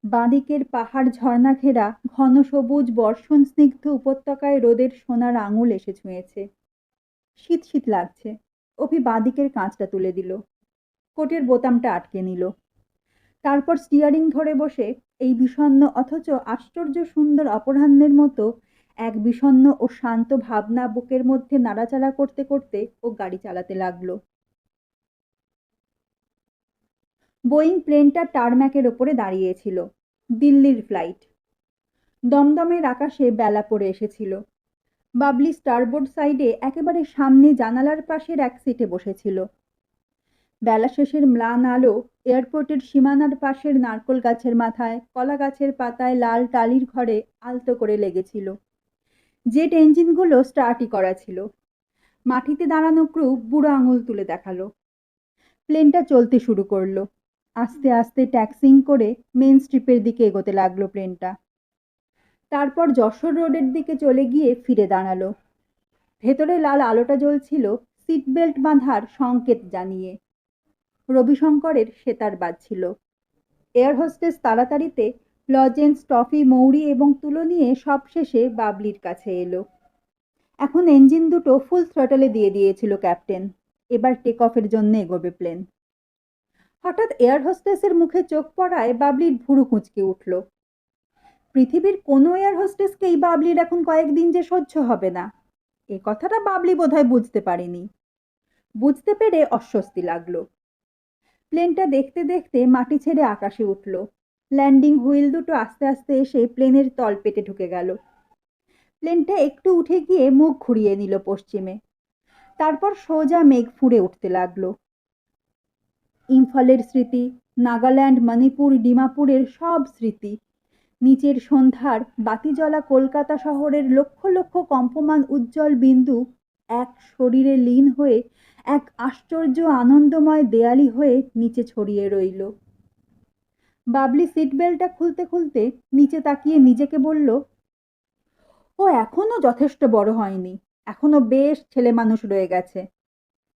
বাঁদিকের পাহাড় ঝর্ণা ঘেরা ঘন সবুজ বর্ষণ স্নিগ্ধ উপত্যকায় রোদের সোনার আঙুল এসে ছুঁয়েছে। শীত শীত লাগছে। অভি বাঁদিকের কাঁচটা তুলে দিল, কোটের বোতামটা আটকে নিল। তারপর স্টিয়ারিং ধরে বসে এই বিষণ্ণ অথচ আশ্চর্য সুন্দর অপরাহ্নের মতো এক বিষণ্ণ ও শান্ত ভাবনা বুকের মধ্যে নাড়াচাড়া করতে করতে ও গাড়ি চালাতে লাগলো। বোয়িং প্লেনটা টারম্যাকের ওপরে দাঁড়িয়েছিল। দিল্লির ফ্লাইট। দমদমের আকাশে বেলা পড়ে এসেছিল। বাবলি স্টারবোর্ড সাইডে একেবারে সামনে জানালার পাশের এক সিটে বসেছিল। বেলা শেষের ম্লান আলো এয়ারপোর্টের সীমানার পাশের নারকোল গাছের মাথায়, কলা গাছের পাতায়, লাল টালির ঘরে আলতো করে লেগেছিল। জেট ইঞ্জিনগুলো স্টার্টই করা ছিল। মাটিতে দাঁড়ানো ক্রু বুড়ো আঙুল তুলে দেখালো। প্লেনটা চলতে শুরু করলো। আস্তে আস্তে ট্যাক্সিং করে মেন স্ট্রিপের দিকে এগোতে লাগলো প্লেনটা। তারপর যশোর রোডের দিকে চলে গিয়ে ফিরে দাঁড়ালো। ভেতরে লাল আলোটা জ্বলছিল সিট বেল্ট বাঁধার সংকেত জানিয়ে। রবিশঙ্করের সেতার বাজছিল। এয়ার হোস্টেস তাড়াতাড়িতে লজেন্স, টফি, মৌরি এবং তুলো নিয়ে সবশেষে বাবলির কাছে এলো। এখন ইঞ্জিন দুটো ফুল থ্রটলে দিয়ে দিয়েছিল ক্যাপ্টেন। এবার টেক অফের জন্য এগোবে প্লেন। হঠাৎ এয়ার হোস্টেসের মুখে চোখ পড়ায় বাবলির ভুরু কুঁচকে উঠল। পৃথিবীর কোনো এয়ার হোস্টেস সত্যিই বাবলির এখন কয়েকদিন যে সহ্য হবে না। এ কথাটা বাবলি বোধহয় বুঝতে পারেনি। বুঝতে পেরে অস্বস্তি লাগলো। প্লেনটা দেখতে দেখতে মাটি ছেড়ে আকাশে উঠল। ল্যান্ডিং হুইল দুটো আস্তে আস্তে এসে প্লেনের তলপেটে ঢুকে গেল। প্লেনটা একটু উঠে গিয়ে মুখ ঘুরিয়ে নিল পশ্চিমে। তারপর সোজা মেঘ ফুঁড়ে উঠতে লাগলো। ইম্ফলের স্মৃতি, নাগাল্যান্ড, মণিপুর, ডিমাপুরের সব স্মৃতি, নিচের সন্ধ্যার বাতিজ্বলা কলকাতা শহরের লক্ষ লক্ষ কম্পমান উজ্জ্বল বিন্দু এক শরীরে লীন হয়ে এক আশ্চর্য আনন্দময় দেয়ালি হয়ে নিচে ছড়িয়ে রইল। বাবলি সিট বেল্টটা খুলতে খুলতে নিচে তাকিয়ে নিজেকে বলল, ও এখনো যথেষ্ট বড় হয়নি, এখনো বেশ ছেলে মানুষ রয়ে গেছে।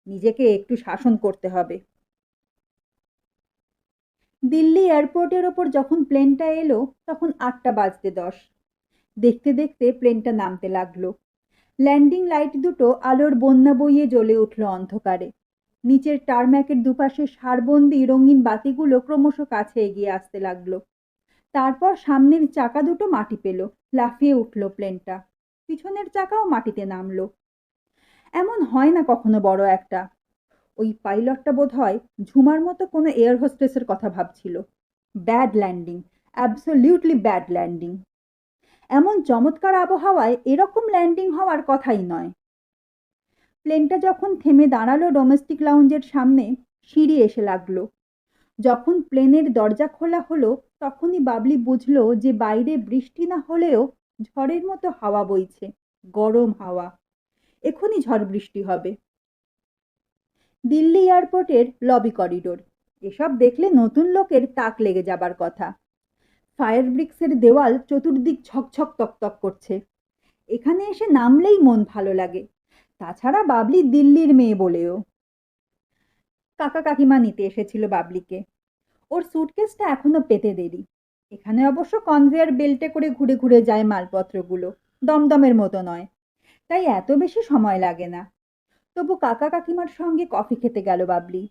নিজেকে একটু শাসন করতে হবে। দিল্লি এয়ারপোর্টের ওপর যখন প্লেনটা এলো তখন 8টা বাজতে 10। দেখতে দেখতে প্লেনটা নামতে লাগলো। ল্যান্ডিং লাইট দুটো আলোর বন্যা বইয়ে জ্বলে উঠল অন্ধকারে। নিচের টারম্যাকের দুপাশে সারবন্দি রঙিন বাতিগুলো ক্রমশ কাছে এগিয়ে আসতে লাগলো। তারপর সামনের চাকা দুটো মাটি পেল, লাফিয়ে উঠল প্লেনটা। পিছনের চাকাও মাটিতে নামলো। এমন হয় না কখনো বড় একটা। ওই পাইলটটা বোধহয় ঝুমার মতো কোনো এয়ার হোস্টেসের কথা ভাবছিল। Bad landing, absolutely bad landing. এমন চমৎকার আবহাওয়ায় এরকম ল্যান্ডিং হওয়ার কথাই নয়। প্লেনটা যখন থেমে দাঁড়ালো ডোমেস্টিক লাউঞ্জের সামনে, সিঁড়ি এসে লাগলো। যখন প্লেনের দরজা খোলা হলো তখনই বাবলি বুঝলো যে বাইরে বৃষ্টি না হলেও ঝড়ের মতো হাওয়া বইছে, গরম হাওয়া। এখনই ঝড় বৃষ্টি হবে। দিল্লি এয়ারপোর্টের লবি করিডোর, এসব দেখলে নতুন লোকের তাক লেগে যাবার কথা। ফায়ার ব্রিক্সের দেওয়াল চতুর্দিক ঝকঝক তকতক করছে। এখানে এসে নামলেই মন ভালো লাগে। তাছাড়া বাবলি দিল্লির মেয়ে বলেও। কাকা কাকিমা নিতে এসেছিল বাবলিকে। ওর সুটকেসটা এখনো পেতে দেরি। এখানে অবশ্য কনভেয়ার বেল্টে করে ঘুরে ঘুরে যায় মালপত্রগুলো, দমদমের মতো নয়, তাই এত বেশি সময় লাগে না। তবু কাকা কাকিমার সঙ্গে কফি খেতে গেল বাবলি।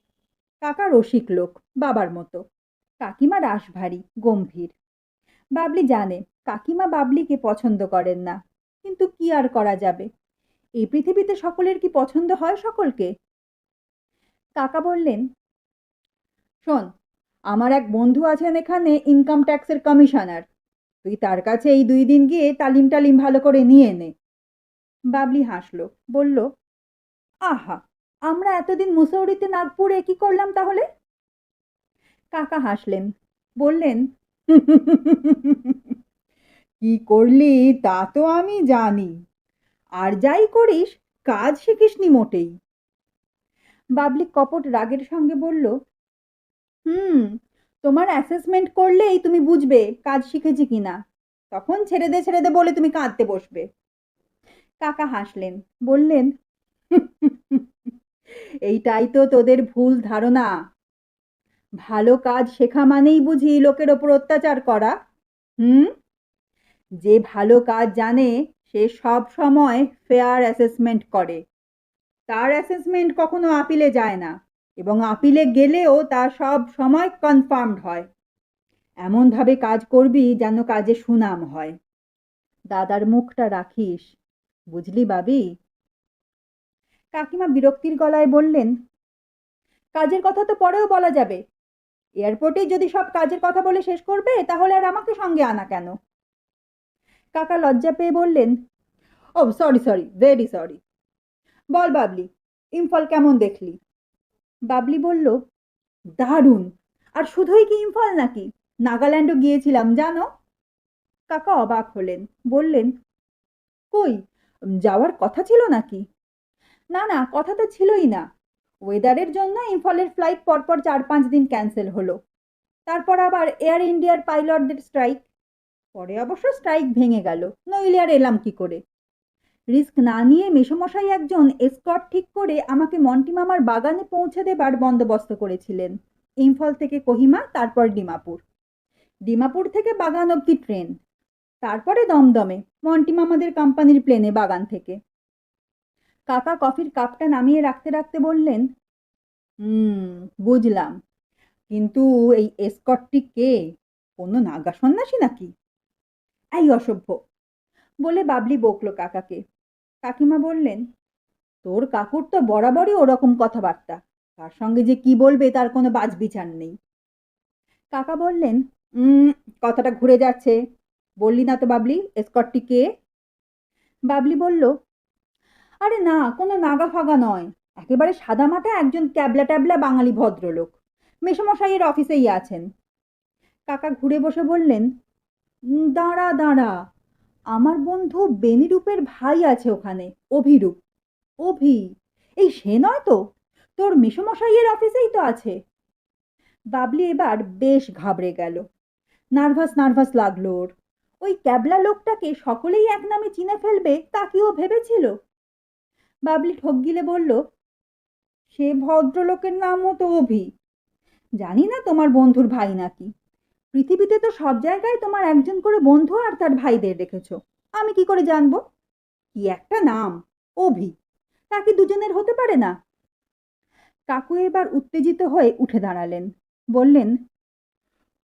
কাকা রসিক লোক, বাবার মতো। কাকিমা রাশভারী, গম্ভীর। বাবলি জানে কাকিমা বাবলিকে পছন্দ করেন না, কিন্তু কি আর করা যাবে। এই পৃথিবীতে সকলের কি পছন্দ হয় সকলকে? কাকা বললেন, শোন, আমার এক বন্ধু আছেন এখানে ইনকাম ট্যাক্সের কমিশনার। তুই তার কাছে এই 2 দিন গিয়ে তালিম টালিম ভালো করে নিয়ে নে। বাবলি হাসলো, বলল, আহা, আমরা এতদিন মুসৌরিতে নাগপুরে কি করলাম তাহলে? কাকা হাসলেন, বললেন, কি করলি তা তো আমি জানি, আর যাই করিস কাজ শিখিসনি মোটেই। বাবলি কপট রাগের সঙ্গে বলল, হুম, তোমার অ্যাসেসমেন্ট করলেই তুমি বুঝবে কাজ শিখেছি কিনা। তখন ছেড়ে দে বলে তুমি কাঁদতে বসবে। কাকা হাসলেন, বললেন, এইটাই তো তোদের ভুল ধারণা। ভালো কাজ শেখা মানেই বুঝি লোকের ওপর অত্যাচার করা? হুম? যে ভালো কাজ জানে সে সব সময় ফেয়ার অ্যাসেসমেন্ট করে। তার অ্যাসেসমেন্ট কখনো আপিলে যায় না, এবং আপিলে গেলেও তা সব সময় কনফার্মড হয়। এমনভাবে কাজ করবি যেন কাজে সুনাম হয়। দাদার মুখটা রাখিস, বুঝলি বাবি? কাকিমা বিরক্তির গলায় বললেন, কাজের কথা তো পরেও বলা যাবে। এয়ারপোর্টেই যদি সব কাজের কথা বলে শেষ করবে তাহলে আর আমাকে সঙ্গে আনা কেন? কাকা লজ্জা পেয়ে বললেন, ও সরি সরি, ভেরি সরি। বল বাবলি, ইম্ফল কেমন দেখলি? বাবলি বলল, দারুণ। আর শুধুই কি ইম্ফল নাকি, নাগাল্যান্ডও গিয়েছিলাম জানো। কাকা অবাক হলেন, বললেন, কই, যাওয়ার কথা ছিল নাকি? না না, কথা তো ছিলই না। ওয়েদারের জন্য ইম্ফলের ফ্লাইট পরপর 4-5 দিন ক্যান্সেল হলো। তারপর আবার এয়ার ইন্ডিয়ার পাইলটদের স্ট্রাইক। পরে অবশ্য স্ট্রাইক ভেঙে গেল, নইলে আর এলাম কি করে। রিস্ক না নিয়ে মেসোমশাই একজন এসকর্ট ঠিক করে আমাকে মন্টি মামার বাগানে পৌঁছে দেবার বন্দোবস্ত করেছিলেন। ইম্ফল থেকে কোহিমা, তারপর ডিমাপুর। ডিমাপুর থেকে বাগান অব্দি ট্রেন, তারপরে দমদমে মন্টি মামাদের কোম্পানির প্লেনে বাগান থেকে। কাকা কফির কাপটা নামিয়ে রাখতে রাখতে বললেন, হুম, বুঝলাম। কিন্তু এই এসকর্টটি কে? কোনো নাগা সন্ন্যাসী নাকি? এই অসভ্য, বলে বাবলি বকল কাকাকে। কাকিমা বললেন, তোর কাকুর তো বরাবরই ওরকম কথাবার্তা, তার সঙ্গে যে কি বলবে তার কোনো বাছবিচার নেই। কাকা বললেন, উম কথাটা ঘুরে যাচ্ছে, বললি না তো বাবলি এসকর্টটি কে? বাবলি বলল, আরে না, কোনো নাগা ফাগা নয়, একেবারে সাদামাটা একজন ক্যাবলা ট্যাবলা বাঙালি ভদ্রলোক, মেসোমশাইয়ের অফিসেই আছেন। কাকা ঘুরে বসে বললেন, দাঁড়া দাঁড়া, আমার বন্ধু বেনিরূপের ভাই আছে ওখানে, অভিরূপ। অভি, এই সে নয় তো? তোর মেসোমশাইয়ের অফিসেই তো আছে। বাবলি এবার বেশ ঘাবড়ে গেল, নার্ভাস নার্ভাস লাগলো ওর। ওই ক্যাবলা লোকটাকে সকলেই এক নামে চিনে ফেলবে তা কি ও ভেবেছিল? বাবলি ঠক গিলে বলল, সে ভদ্রলোকের নামও তো অভি। জানি না তোমার বন্ধুর ভাই নাকি। পৃথিবীতে তো সব জায়গায় তোমার একজন করে বন্ধু আর তার ভাইদের রেখেছো, আমি কি করে জানবো? কি একটা নাম, অভি, তা কি দুজনের হতে পারে না? কাকু এবার উত্তেজিত হয়ে উঠে দাঁড়ালেন, বললেন,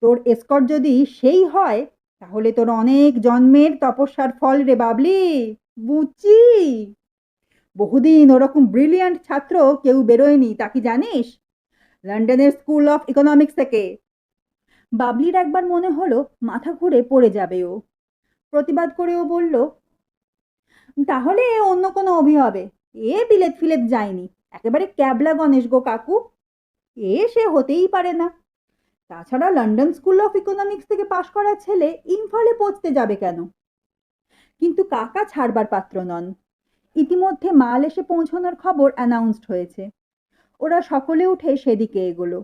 তোর এসকর্ট যদি সেই হয় তাহলে তোর অনেক জন্মের তপস্যার ফল রে বাবলি, বুঝছি। বহুদিন ওরকম ব্রিলিয়ান্ট ছাত্র কেউ বেরোয়নি, তা কি জানিস? লন্ডনের স্কুল অফ ইকোনমিক্স থেকে। বাবলির একবার মনে হলো মাথা ঘুরে পড়ে যাবে ও। প্রতিবাদ করেও বলল, তাহলে এ অন্য কোনো অভি হবে, এ বিলেত ফিলেত যায়নি, একেবারে ক্যাবলা গণেশ গো কাকু, এ সে হতেই পারে না। তাছাড়া লন্ডন স্কুল অফ ইকোনমিক্স থেকে পাশ করা ছেলে ইম্ফলে পৌঁছতে যাবে কেন? কিন্তু কাকা ছাড়বার পাত্র নন। ইতিমধ্যে মাল এসে পৌঁছানোর খবর অ্যানাউন্সড হয়েছে। ওরা সকলে উঠে সেদিকে এগোলো।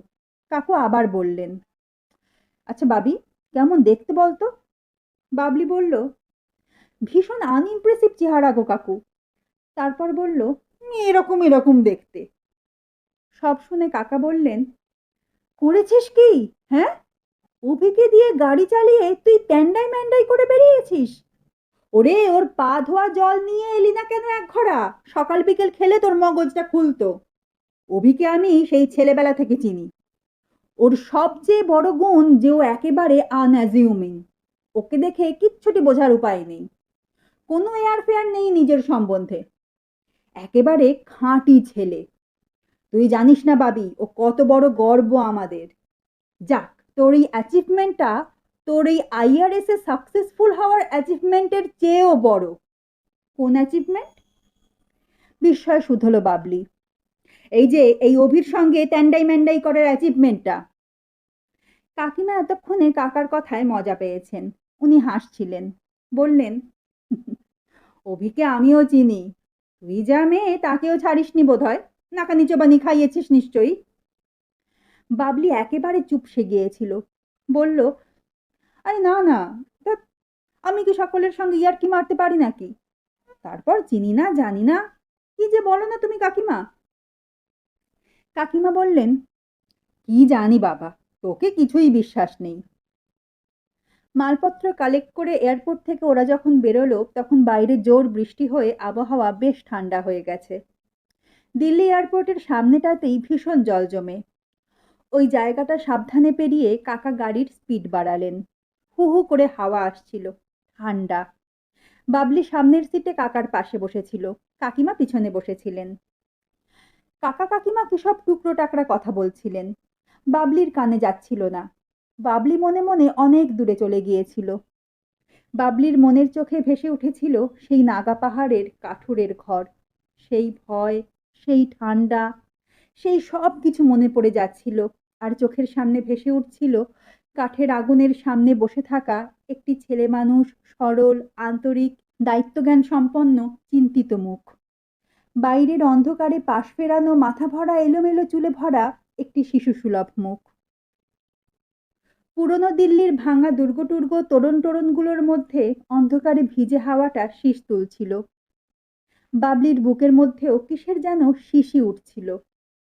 কাকু আবার বললেন, আচ্ছা বাবি, কেমন দেখতে বলতো? বাবলি বলল, ভীষণ আনইমপ্রেসিভ চেহারা গো কাকু। তারপর বলল, এরকম এরকম দেখতে। সব শুনে কাকা বললেন, করেছিস কি? হ্যাঁ, অভিকে দিয়ে গাড়ি চালিয়ে তুই ট্যান্ডাই ম্যান্ডাই করে বেরিয়েছিস? ওরে, ওর পা ধোয়া জল নিয়ে এলি না কেন এক ঘড়া? সকাল বিকেল খেলে তোর মগজটা খুলতো। অভিকে আমি সেই ছেলেবেলা থেকে চিনি। ওর সবচেয়ে বড় গুণ যে ও একেবারে আনঅ্যাজিউমিং। ওকে দেখে কিচ্ছুটি বোঝার উপায় নেই, কোনো এয়ার ফেয়ার নেই নিজের সম্বন্ধে, একেবারে খাঁটি ছেলে। তুই জানিস না বাবি, ও কত বড় গর্ব আমাদের। যাক, তোর এই অ্যাচিভমেন্টটা তোর এই আইআরএস এ সাকসেসফুল হওয়ার অ্যাচিভমেন্টের চেয়েও বড়। কোন অ্যাচিভমেন্ট? বিস্ময় শুধল বাবলি। এই যে এই অভির সঙ্গে ট্যান্ডাই ম্যান্ডাই করার অ্যাচিভমেন্টটা। কাকিমা এতক্ষণে কাকার কথায় মজা পেয়েছেন, উনি হাসছিলেন, বললেন, অভিকে আমিও চিনি, তুই যা মেয়ে তাকেও ছাড়িসনি বোধ হয়, নাকানি চোবানি খাইয়েছিস নিশ্চয়ই। বাবলি একেবারে চুপসে গিয়েছিল, বলল, আরে না না, আমি কি সকলের সঙ্গে ইয়ার্কি মারতে পারি নাকি? তারপর চিনি না জানি না, কি যে বলো না তুমি কাকিমা। কাকিমা বললেন, কি জানি বাবা, তোকে কিছুই বিশ্বাস নেই। মালপত্র কালেক্ট করে এয়ারপোর্ট থেকে ওরা যখন বেরোলো তখন বাইরে জোর বৃষ্টি হয়ে আবহাওয়া বেশ ঠান্ডা হয়ে গেছে। দিল্লি এয়ারপোর্টের সামনেটাতেই ভীষণ জল জমে। ওই জায়গাটা সাবধানে পেরিয়ে কাকা গাড়ির স্পিড বাড়ালেন। হু হু করে হাওয়া আসছিল, ঠান্ডা। বাবলি সামনের সিটে কাকার পাশে বসেছিল, কাকিমা পিছনে বসেছিলেন। কাকা কাকিমা কি সব টুকরো টাকরা কথা বলছিলেন, বাবলির কানে যাচ্ছিল না। বাবলি মনে মনে অনেক দূরে চলে গিয়েছিল। বাবলির মনের চোখে ভেসে উঠেছিল সেই নাগা পাহাড়ের কাঠুরের ঘর, সেই ভয়, সেই ঠান্ডা, সেই সব কিছু মনে পড়ে যাচ্ছিল। আর চোখের সামনে ভেসে উঠছিল কাঠের আগুনের সামনে বসে থাকা একটি ছেলে মানুষ, সরল, আন্তরিক, দায়িত্বজ্ঞান সম্পন্ন, চিন্তিত মুখ। বাইরের অন্ধকারে পাশ ফেরানো মাথা ভরা এলোমেলো চুলে ভরা একটি শিশুসুলভ মুখ। পুরনো দিল্লির ভাঙা দুর্গ তোরণ টোরণগুলোর মধ্যে অন্ধকারে ভিজে হাওয়াটা শীষ তুলছিল। বাবলির বুকের মধ্যেও কিসের যেন শিশি উঠছিল।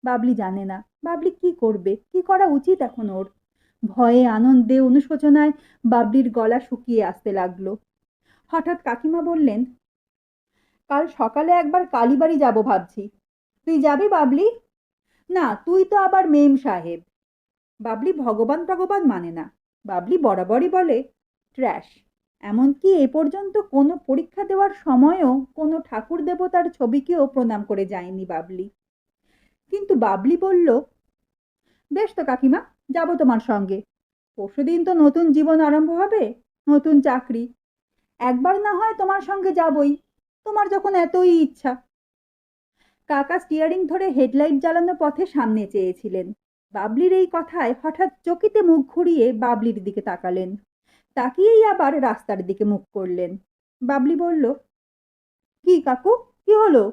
বাবলি জানে না বাবলি কি করবে, কি করা উচিত এখন ওর। ভয়ে, আনন্দে, অনুশোচনায় বাবলির গলা শুকিয়ে আসতে লাগলো। হঠাৎ কাকিমা বললেন, কাল সকালে একবার কালীবাড়ি যাব ভাবছি, তুই যাবি বাবলি? না, তুই তো আবার মেম সাহেব। বাবলি ভগবান টগবান মানে না, বাবলি বরাবরই বলে ট্র্যাশ। এমনকি এ পর্যন্ত কোনো পরীক্ষা দেওয়ার সময়ও কোনো ঠাকুর দেবতার ছবিকেও প্রণাম করে যায়নি বাবলি। কিন্তু বাবলি বলল, বেশ তো কাকিমা, যাব তোমার সঙ্গে। পরশুদিন তো নতুন জীবন আরম্ভ হবে, নতুন চাকরি। একবার না হয় তোমার সঙ্গে যাবই, তোমার যখন এতই ইচ্ছা। কাকা স্টিয়ারিং ধরে হেডলাইট জ্বালানো পথে সামনে চেয়েছিলেন। বাবলির এই কথায় হঠাৎ চকিতে মুখ ঘুরিয়ে বাবলির দিকে তাকালেন। তাকিয়েই আবার রাস্তার দিকে মুখ করলেন। বাবলি বলল, কি কাকু, কি হলো?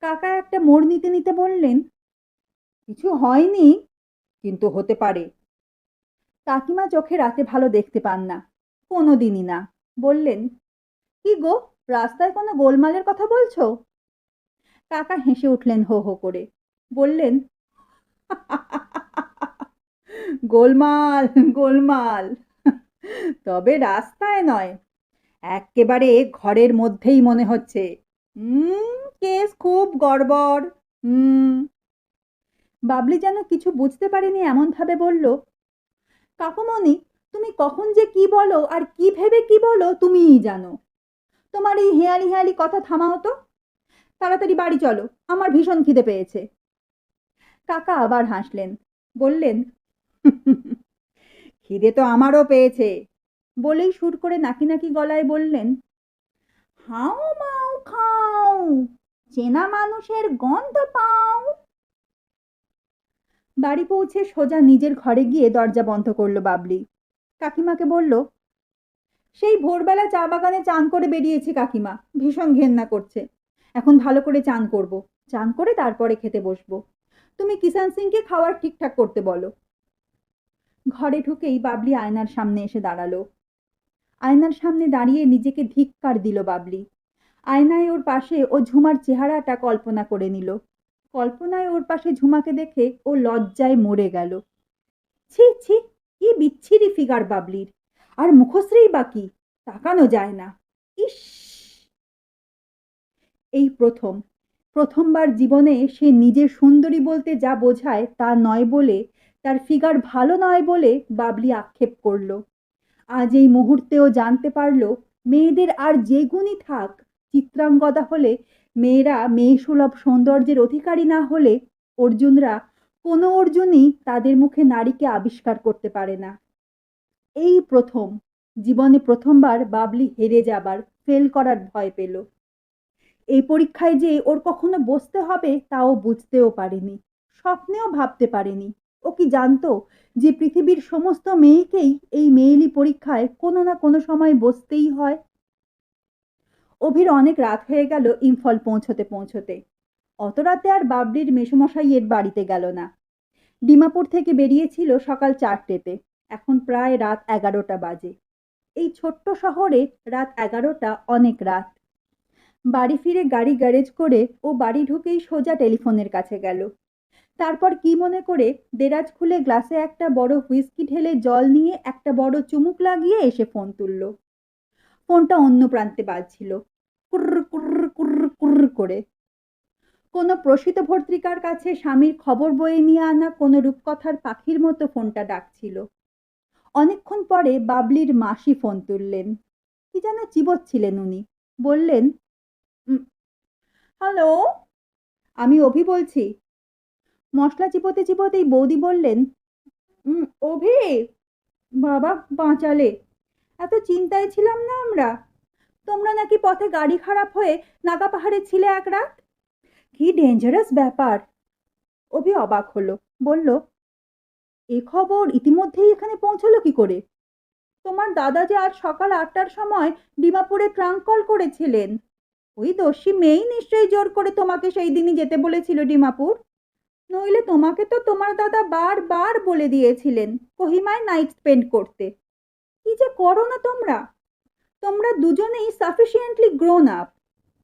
কাকা একটা মোড় নিতে নিতে বললেন, কিছু হয়নি, কিন্তু হতে পারে। কাকিমা চোখে রাতে ভালো দেখতে পান না, কোনোদিনই না। বললেন, কি গো, রাস্তায় কোনো গোলমালের কথা বলছো? কাকা হেসে উঠলেন হো হো করে। বললেন, গোলমাল, গোলমাল, তবে রাস্তায় নয়, এক্কেবারে ঘরের মধ্যেই মনে হচ্ছে। কেস খুব গড়বড়। বাবলি যেন কিছু বুঝতে পারেনি এমন ভাবে বলল, কাকুমণি, তুমি কখন যে কি বলো আর কি ভেবে কি বলো তুমিই জানো। তোমার এই হেয়ালি হেয়ালি কথা থামাও তো। তাড়াতাড়ি বাড়ি চলো, আমার ভীষণ খিদে পেয়েছে। কাকা আবার হাসলেন। বললেন, খিদে তো আমারও পেয়েছে। বলেই সুর করে নাকি নাকি গলায় বললেন, হাও মাও খাও, চেনা মানুষের গন্ধ পাও। বাড়ি পৌঁছে সোজা নিজের ঘরে গিয়ে দরজা বন্ধ করলো বাবলি। কাকিমাকে বলল, সেই ভোরবেলা চা বাগানে চান করে বেরিয়েছি কাকিমা, ভীষণ ঘেন্না করছে। এখন ভালো করে চান করব, চান করে তারপরে খেতে বসবো। তুমি কিষান সিংকে খাওয়ার ঠিকঠাক করতে বলো। ঘরে ঢুকেই বাবলি আয়নার সামনে এসে দাঁড়ালো। আয়নার সামনে দাঁড়িয়ে নিজেকে ধিক্কার দিল বাবলি। আয়নায় ওর পাশে ও ঝুমার চেহারাটা কল্পনা করে নিল। কল্পনায় ওর পাশে ঝুমাকে দেখে ও লজ্জায় মরে গেল। ছি ছি, কি বিচ্ছিরি ফিগার বাবলির, আর মুখশ্রী বাকি, তাকানো যায় না। ইস, এই প্রথমবার জীবনে সে নিজের সুন্দরী বলতে যা বোঝায় তা নয় বলে, তার ফিগার ভালো নয় বলে বাবলি আক্ষেপ করলো। আজ এই মুহূর্তেও জানতে পারল, মেয়েদের আর যে গুণই থাক, চিত্রাঙ্গদা হলে, মেয়েরা মেয়েসুলভ সৌন্দর্যের অধিকারী না হলে অর্জুনরা, কোনো অর্জুনই তাদের মুখে নারীকে আবিষ্কার করতে পারে না। এই জীবনে প্রথমবার বাবলি হেরে যাবার, ফেল করার ভয় পেল। এই পরীক্ষায় যে ওর কখনো বসতে হবে তাও বুঝতেও পারেনি, স্বপ্নেও ভাবতে পারেনি। ও কি জানতো যে পৃথিবীর সমস্ত মেয়েকেই এই মেয়েলি পরীক্ষায় কোনো না কোনো সময় বসতেই হয়। অভির অনেক রাত হয়ে গেল ইম্ফল পৌঁছতে পৌঁছতে। অত রাতে আর বাবলির মেসোমশাইয়ের বাড়িতে গেল না। ডিমাপুর থেকে বেরিয়েছিল সকাল 4টেতে, এখন প্রায় রাত 11টা বাজে। এই ছোট্ট শহরে রাত 11টা অনেক রাত। বাড়ি ফিরে গাড়ি গ্যারেজ করে ও বাড়ি ঢুকেই সোজা টেলিফোনের কাছে গেল। তারপর কি মনে করে দেরাজ খুলে গ্লাসে একটা বড় হুইস্কি ঢেলে জল নিয়ে একটা বড় চুমুক লাগিয়ে এসে ফোন তুলল। ফোনটা অন্য প্রান্তে বাজছিল, কুর্র কুর্র কুর্র কুর্র করে। কোনো প্রসিত ভর্তৃকার কাছে স্বামীর খবর বয়ে নিয়ে আনা কোনো রূপকথার পাখির মতো ফোনটা ডাকছিল। অনেকক্ষণ পরে বাবলির মাসি ফোন তুললেন। কি যেন চিবোচ্ছিলেন উনি। বললেন, হ্যালো, আমি অভি বলছি। মশলা চিবোতে চিবোতেই বৌদি বললেন, অভি, বাবা বাঁচালে, এত চিন্তায় ছিলাম না আমরা। তোমরা নাকি পথে গাড়ি খারাপ হয়ে নাগা পাহাড়ে ছিলে এক রাত। কি ডেঞ্জারাস ব্যাপার। অভি অবাক হলো, বলল, এ খবর ইতিমধ্যেই এখানে পৌঁছলো কি করে? তোমার দাদা যে আজ সকাল 8টার সময় ডিমাপুরে ট্রাঙ্ক কল করেছিলেন। ওই দস্যি মেয়েই নিশ্চয়ই জোর করে তোমাকে সেই দিনই যেতে বলেছিল ডিমাপুর। নইলে তোমাকে তো তোমার দাদা বারবার বলে দিয়েছিলেন কোহিমায় নাইট স্পেন্ড করতে। কি যে করো না তোমরা। তোমরা দুজনেই সাফিসিয়েন্টলি গ্রোন আপ।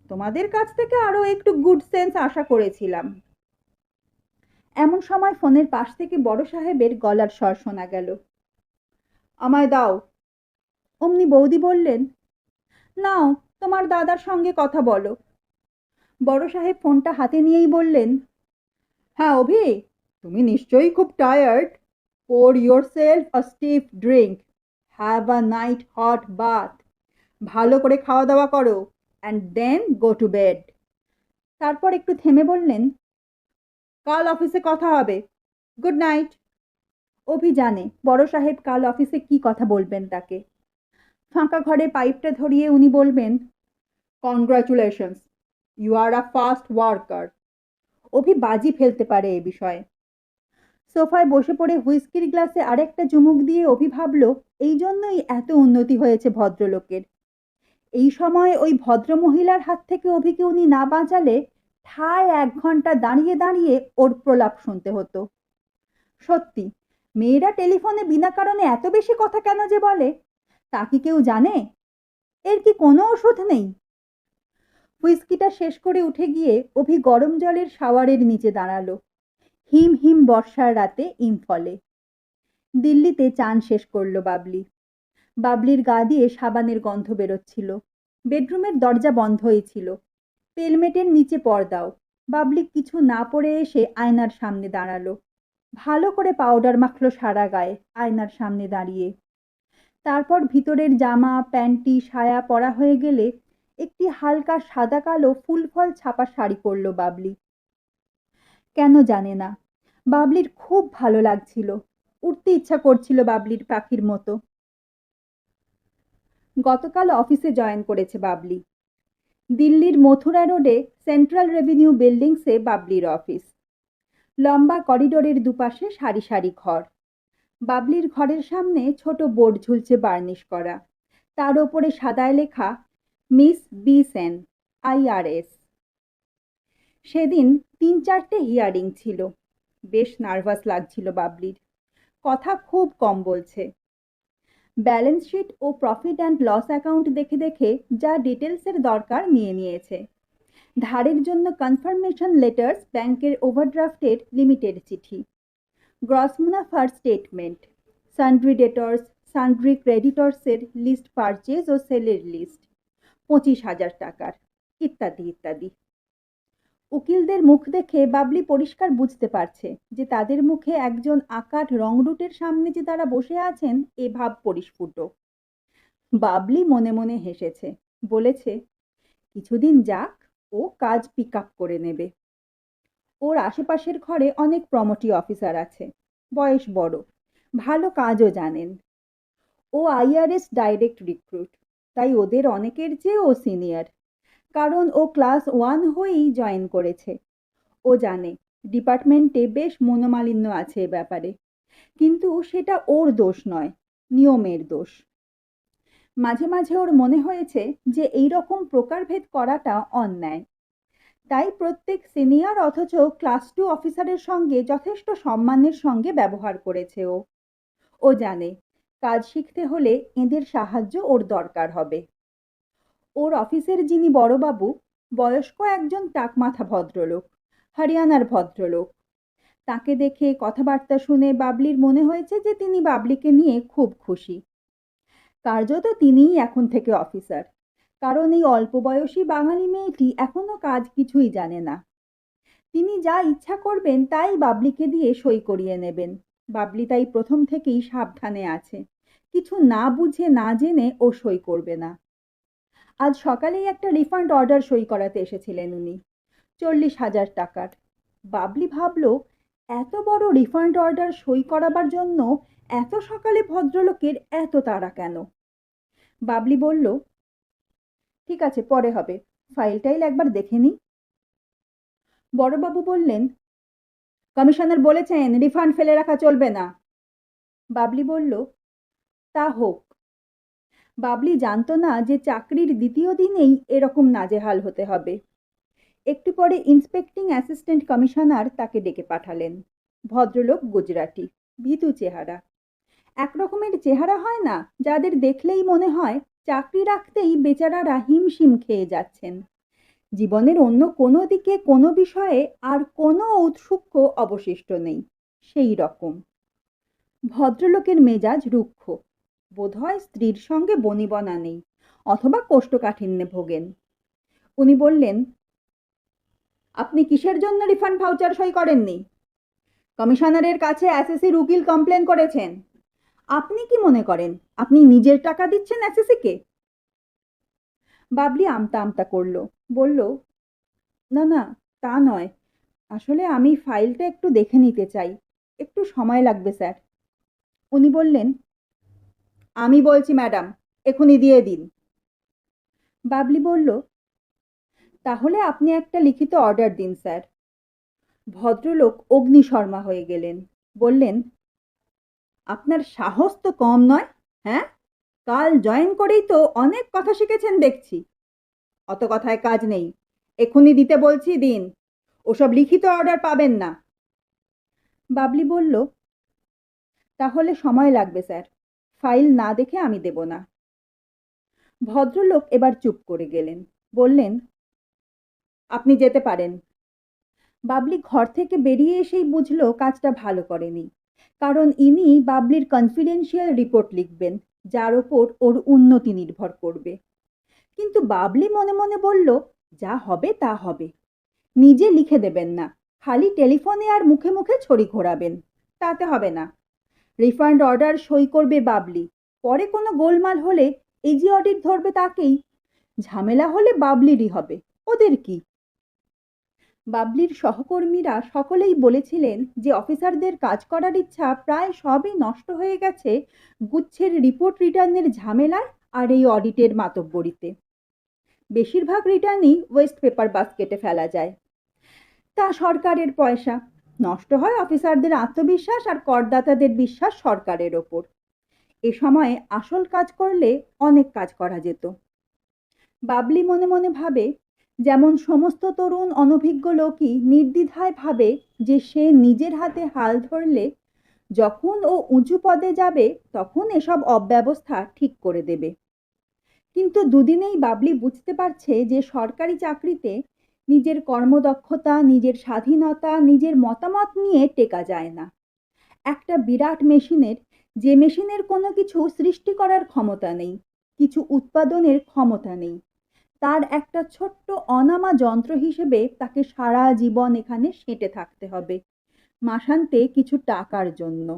তোমাদের কাছ থেকে আরো একটু গুড সেন্স আশা করেছিলাম। এমন সময় ফোনের পাশ থেকে বড় সাহেবের গলার স্বর শোনা গেল, আমায় দাও। অমনি বৌদি বললেন, নাও, তোমার দাদার সঙ্গে কথা বলো। বড় সাহেব ফোনটা হাতে নিয়েই বললেন, হ্যাঁ অভি, তুমি নিশ্চয়ই খুব tired. Pour yourself a stiff drink, have a nice hot bath, ভালো করে খাওয়া দাওয়া করো, and then go to bed. তারপর একটু থেমে বললেন, কাল অফিসে কথা হবে, গুড নাইট। অভি জানে বড় সাহেব কাল অফিসে কি কথা বলবেন তাকে। ফাঁকা ঘরে পাইপটা ধরিয়ে উনি বলবেন, congratulations, you are a fast worker. Abhi বাজি ফেলতে পারে এ বিষয়ে। সোফায় বসে পড়ে হুইস্কির গ্লাসে আরেকটা চুমুক দিয়ে অভি ভাবল, এই জন্যই এত উন্নতি হয়েছে ভদ্রলোকের। এই সময় ওই ভদ্রমহিলার হাত থেকে অভিকে উনি না বাঁচালে ঠায় 1 ঘন্টা দাঁড়িয়ে দাঁড়িয়ে ওর প্রলাপ শুনতে হতো। সত্যি, মেয়েরা টেলিফোনে বিনা কারণে এত বেশি কথা কেন যে বলে, তা কি কেউ জানে? এর কি কোনো ওষুধ নেই? হুইস্কিটা শেষ করে উঠে গিয়ে অভি গরম জলের শাওয়ারের নিচে দাঁড়ালো। হিম হিম বর্ষার রাতে ইম্ফলে। দিল্লিতে চান শেষ করলো বাবলি। বাবলির গা দিয়ে সাবানের গন্ধ বেরোচ্ছিল। বেডরুমের দরজা বন্ধই ছিল। পেলমেটের নিচে পর্দাও। বাবলি কিছু না পরে এসে আয়নার সামনে দাঁড়ালো। ভালো করে পাউডার মাখলো সারা গায়ে আয়নার সামনে দাঁড়িয়ে। তারপর ভিতরের জামা, প্যান্টি, সায়া পরা হয়ে গেলে একটি হালকা সাদা কালো ফুল ফল ছাপা শাড়ি পরল বাবলি। কেন জানে না, বাবলির খুব ভালো লাগছিল। উঠতে ইচ্ছা করছিল বাবলির পাখির মতো। গতকাল অফিসে জয়েন করেছে বাবলি। দিল্লির মথুরা রোডে সেন্ট্রাল রেভিনিউ বিল্ডিংসে বাবলির অফিস। লম্বা করিডোরের দুপাশে সারি সারি ঘর। বাবলির ঘরের সামনে ছোট বোর্ড ঝুলছে বার্নিশ করা। তার ওপরে সাদায় লেখা মিস বি সেন, IRS। সেদিন 3-4টে হিয়ারিং ছিল। বেশ নার্ভাস লাগছিল বাবলির। কথা খুব কম বলছে। ব্যালেন্স শিট ও প্রফিট অ্যান্ড লস অ্যাকাউন্ট দেখে দেখে যা ডিটেলসের দরকার নিয়ে নিয়েছে। ধারের জন্য কনফার্মেশন লেটার্স, ব্যাংকের ওভারড্রাফটের লিমিটেড চিঠি, গ্রস মুনাফার স্টেটমেন্ট, সান্ড্রি ডেটর্স, সান্ড্রি ক্রেডিটর্সের লিস্ট, পারচেজ ও সেলের লিস্ট 25,000 টাকার, ইত্যাদি ইত্যাদি। উকিলদের মুখ দেখে বাবলি পরিষ্কার বুঝতে পারছে যে তাদের মুখে একজন আকার রংরুটের সামনে যে তারা বসে আছেন এ ভাব পরিস্ফুট। বাবলি মনে মনে হেসেছে, বলেছে, কিছুদিন যাক, ও কাজ পিক আপ করে নেবে। ওর আশেপাশের ঘরে অনেক প্রমোটি অফিসার আছে, বয়স বড়, ভালো কাজও জানেন। ও IRS ডাইরেক্ট রিক্রুট, তাই ওদের অনেকের চেয়ে ও সিনিয়র, কারণ ও ক্লাস 1 হয়েই জয়েন করেছে। ও জানে ডিপার্টমেন্টে বেশ মনোমালিন্য আছে এ ব্যাপারে, কিন্তু সেটা ওর দোষ নয়, নিয়মের দোষ। মাঝে মাঝে ওর মনে হয়েছে যে এই রকম প্রকারভেদ করাটা অন্যায়। তাই প্রত্যেক সিনিয়র অথচ ক্লাস 2 অফিসারের সঙ্গে যথেষ্ট সম্মানের সঙ্গে ব্যবহার করেছে ও। ও জানে কাজ শিখতে হলে এদের সাহায্য ওর দরকার হবে। ওর অফিসের যিনি বড়বাবু, বয়স্ক একজন টাকমাথা ভদ্রলোক, হরিয়ানার ভদ্রলোক। তাকে দেখে কথাবার্তা শুনে বাবলির মনে হয়েছে যে তিনি বাবলিকে নিয়ে খুব খুশি। কার্যত তিনিই এখন থেকে অফিসার, কারণ এই অল্প বয়সী বাঙালি মেয়েটি এখনো কাজ কিছুই জানে না। তিনি যা ইচ্ছা করবেন তাই বাবলিকে দিয়ে সই করিয়ে নেবেন। বাবলি তাই প্রথম থেকেই সাবধানে আছে, কিছু না বুঝে না জেনে ও সই করবে না। আজ সকালেই একটা রিফান্ড অর্ডার সই করাতে এসেছিলেন উনি, 40,000 টাকার। বাবলি ভাবল, এত বড় রিফান্ড অর্ডার সই করাবার জন্য এত সকালে ভদ্রলোকের এত তাড়া কেন? বাবলি বলল, ঠিক আছে, পরে হবে, ফাইল একবার দেখে নি। বড়বাবু বললেন, কমিশনার বলেছেন রিফান্ড ফেলে রাখা চলবে না। বাবলি বলল, তা হোক। বাবলি জানতো না যে চাকরির দ্বিতীয় দিনেই এরকম নাজেহাল হতে হবে। একটু পরে ইন্সপেক্টিং অ্যাসিস্ট্যান্ট কমিশনার তাকে ডেকে পাঠালেন। ভদ্রলোক গুজরাটি, ভীতু চেহারা। একরকমের চেহারা হয় না যাদের দেখলেই মনে হয় চাকরি রাখতেই বেচারারা হিমশিম খেয়ে যাচ্ছেন, জীবনের অন্য কোনো দিকে কোনো বিষয়ে আর কোনো ঔৎসুক্য অবশিষ্ট নেই, সেই রকম। ভদ্রলোকের মেজাজ রুক্ষ, বোধহয় স্ত্রীর সঙ্গে বনিবনা নেই, অথবা কোষ্ঠকাঠিন্যে ভোগেন। উনি বললেন, আপনি কিসের জন্য রিফান্ড ভাউচার সই করেননি? কমিশনারের কাছে অ্যাসেসির উকিল কমপ্লেন করেছেন। আপনি কি মনে করেন আপনি নিজের টাকা দিচ্ছেন এসএসসিকে? বাবলি আমতা আমতা করলো, বলল, না না, তা নয়, আসলে আমি ফাইলটা একটু দেখে নিতে চাই, একটু সময় লাগবে স্যার। উনি বললেন, আমি বলছি ম্যাডাম, এখনই দিয়ে দিন। বাবলি বলল, তাহলে আপনি একটা লিখিত অর্ডার দিন স্যার। ভদ্রলোক অগ্নিশর্মা হয়ে গেলেন, বললেন, আপনার সাহস তো কম নয়, হ্যাঁ? কাল জয়েন করেই তো অনেক কথা শিখেছেন দেখছি। অত কথায় কাজ নেই, এক্ষুনি দিতে বলছি দিন, ওসব লিখিত অর্ডার পাবেন না। বাবলি বলল, তাহলে সময় লাগবে স্যার, ফাইল না দেখে আমি দেব না। ভদ্রলোক এবার চুপ করে গেলেন, বললেন, আপনি যেতে পারেন। বাবলি ঘর থেকে বেরিয়ে এসেই বুঝল কাজটা ভালো করেনি, কারণ ইনি বাবলির কনফিডেন্সিয়াল রিপোর্ট লিখবেন, যার ওপর ওর উন্নতি নির্ভর করবে। কিন্তু বাবলি মনে মনে বলল, যা হবে তা হবে, নিজে লিখে দেবেন না, খালি টেলিফোনে আর মুখে মুখে ছড়ি ঘোরাবেন, তাতে হবে না। রিফান্ড অর্ডার সই করবে বাবলি, পরে কোনো গোলমাল হলে এজি অডিট ধরবে তাকেই, ঝামেলা হলে বাবলিরই হবে, ওদের কি। বাবলির সহকর্মীরা সকলেই বলেছিলেন যে অফিসারদের কাজ করার ইচ্ছা প্রায় সবই নষ্ট হয়ে গেছে গুচ্ছের রিপোর্ট রিটার্নের ঝামেলায় আর এই অডিটের মাতব্বরিতে। বেশিরভাগ রিটার্নই ওয়েস্ট পেপার বাস্কেটে ফেলা যায়, তা সরকারের পয়সা, নষ্ট হয় অফিসারদের আত্মবিশ্বাস আর করদাতাদের বিশ্বাস সরকারের ওপর। এ সময়ে আসল কাজ করলে অনেক কাজ করা যেত। বাবলি মনে মনে ভাবে, যেমন সমস্ত তরুণ অনভিজ্ঞ লোকই নির্দ্বিধায় ভাবে যে সে নিজের হাতে হাল ধরলে যখন ও উঁচু পদে যাবে তখন এসব অব্যবস্থা ঠিক করে দেবে। কিন্তু দুদিনেই বাবলি বুঝতে পারছে যে সরকারি চাকরিতে নিজের কর্মদক্ষতা, নিজের স্বাধীনতা, নিজের মতামত নিয়ে টেকা যায় না। একটা বিরাট মেশিনের, যে মেশিনের কোনো কিছু সৃষ্টি করার ক্ষমতা নেই, কিছু উৎপাদনের ক্ষমতা নেই, তার একটা ছোট্ট অনামা যন্ত্র হিসেবে তাকে সারা জীবন এখানে সেঁটে থাকতে হবে, মাসান্তে কিছু টাকার জন্য।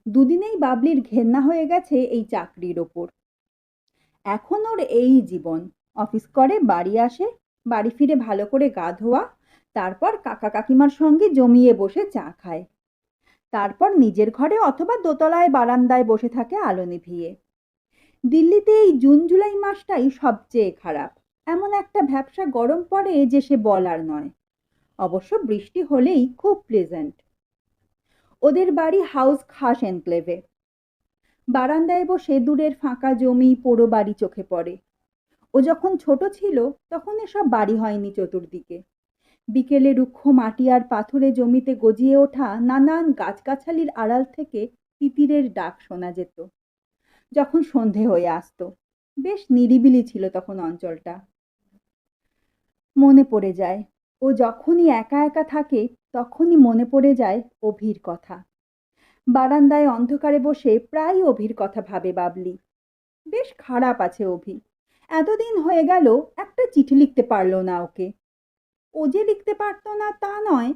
দুদিনেই বাবলির ঘেন্না হয়ে গেছে এই চাকরির ওপর। এখন ওর এই জীবন, অফিস করে বাড়ি আসে, বাড়ি ফিরে ভালো করে গা ধোয়া, তারপর কাকা কাকিমার সঙ্গে জমিয়ে বসে চা খায়, তারপর নিজের ঘরে অথবা দোতলায় বারান্দায় বসে থাকে আলো নিভিয়ে। দিল্লিতে এই জুন জুলাই মাসটাই সবচেয়ে খারাপ, এমন একটা ভ্যাপসা গরম পড়ে যে সে বলার নয়। অবশ্য বৃষ্টি হলেই খুব প্লেজেন্ট। ওদের বাড়ি হাউস খাস এনক্লেভে। বারান্দায় বসে দূরের ফাঁকা জমি, পোড়ো বাড়ি চোখে পড়ে। ও যখন ছোট ছিল তখন এসব বাড়ি হয়নি চতুর্দিকে। বিকেলে রুক্ষ মাটি আর পাথুরে জমিতে গজিয়ে ওঠা নানান গাছগাছালির আড়াল থেকে তিতিরের ডাক শোনা যেত। যখন সন্ধে হয়ে আসতো, বেশ নিরিবিলি ছিল তখন অঞ্চলটা। মনে পড়ে যায়, ও যখনই একা একা থাকে তখনই মনে পড়ে যায় অভির কথা। বারান্দায় অন্ধকারে বসে প্রায় অভির কথা ভাবে বাবলি। বেশ খারাপ আছে অভি, এতদিন হয়ে গেল একটা চিঠি লিখতে পারলো না ওকে। ও যে লিখতে পারতো না তা নয়,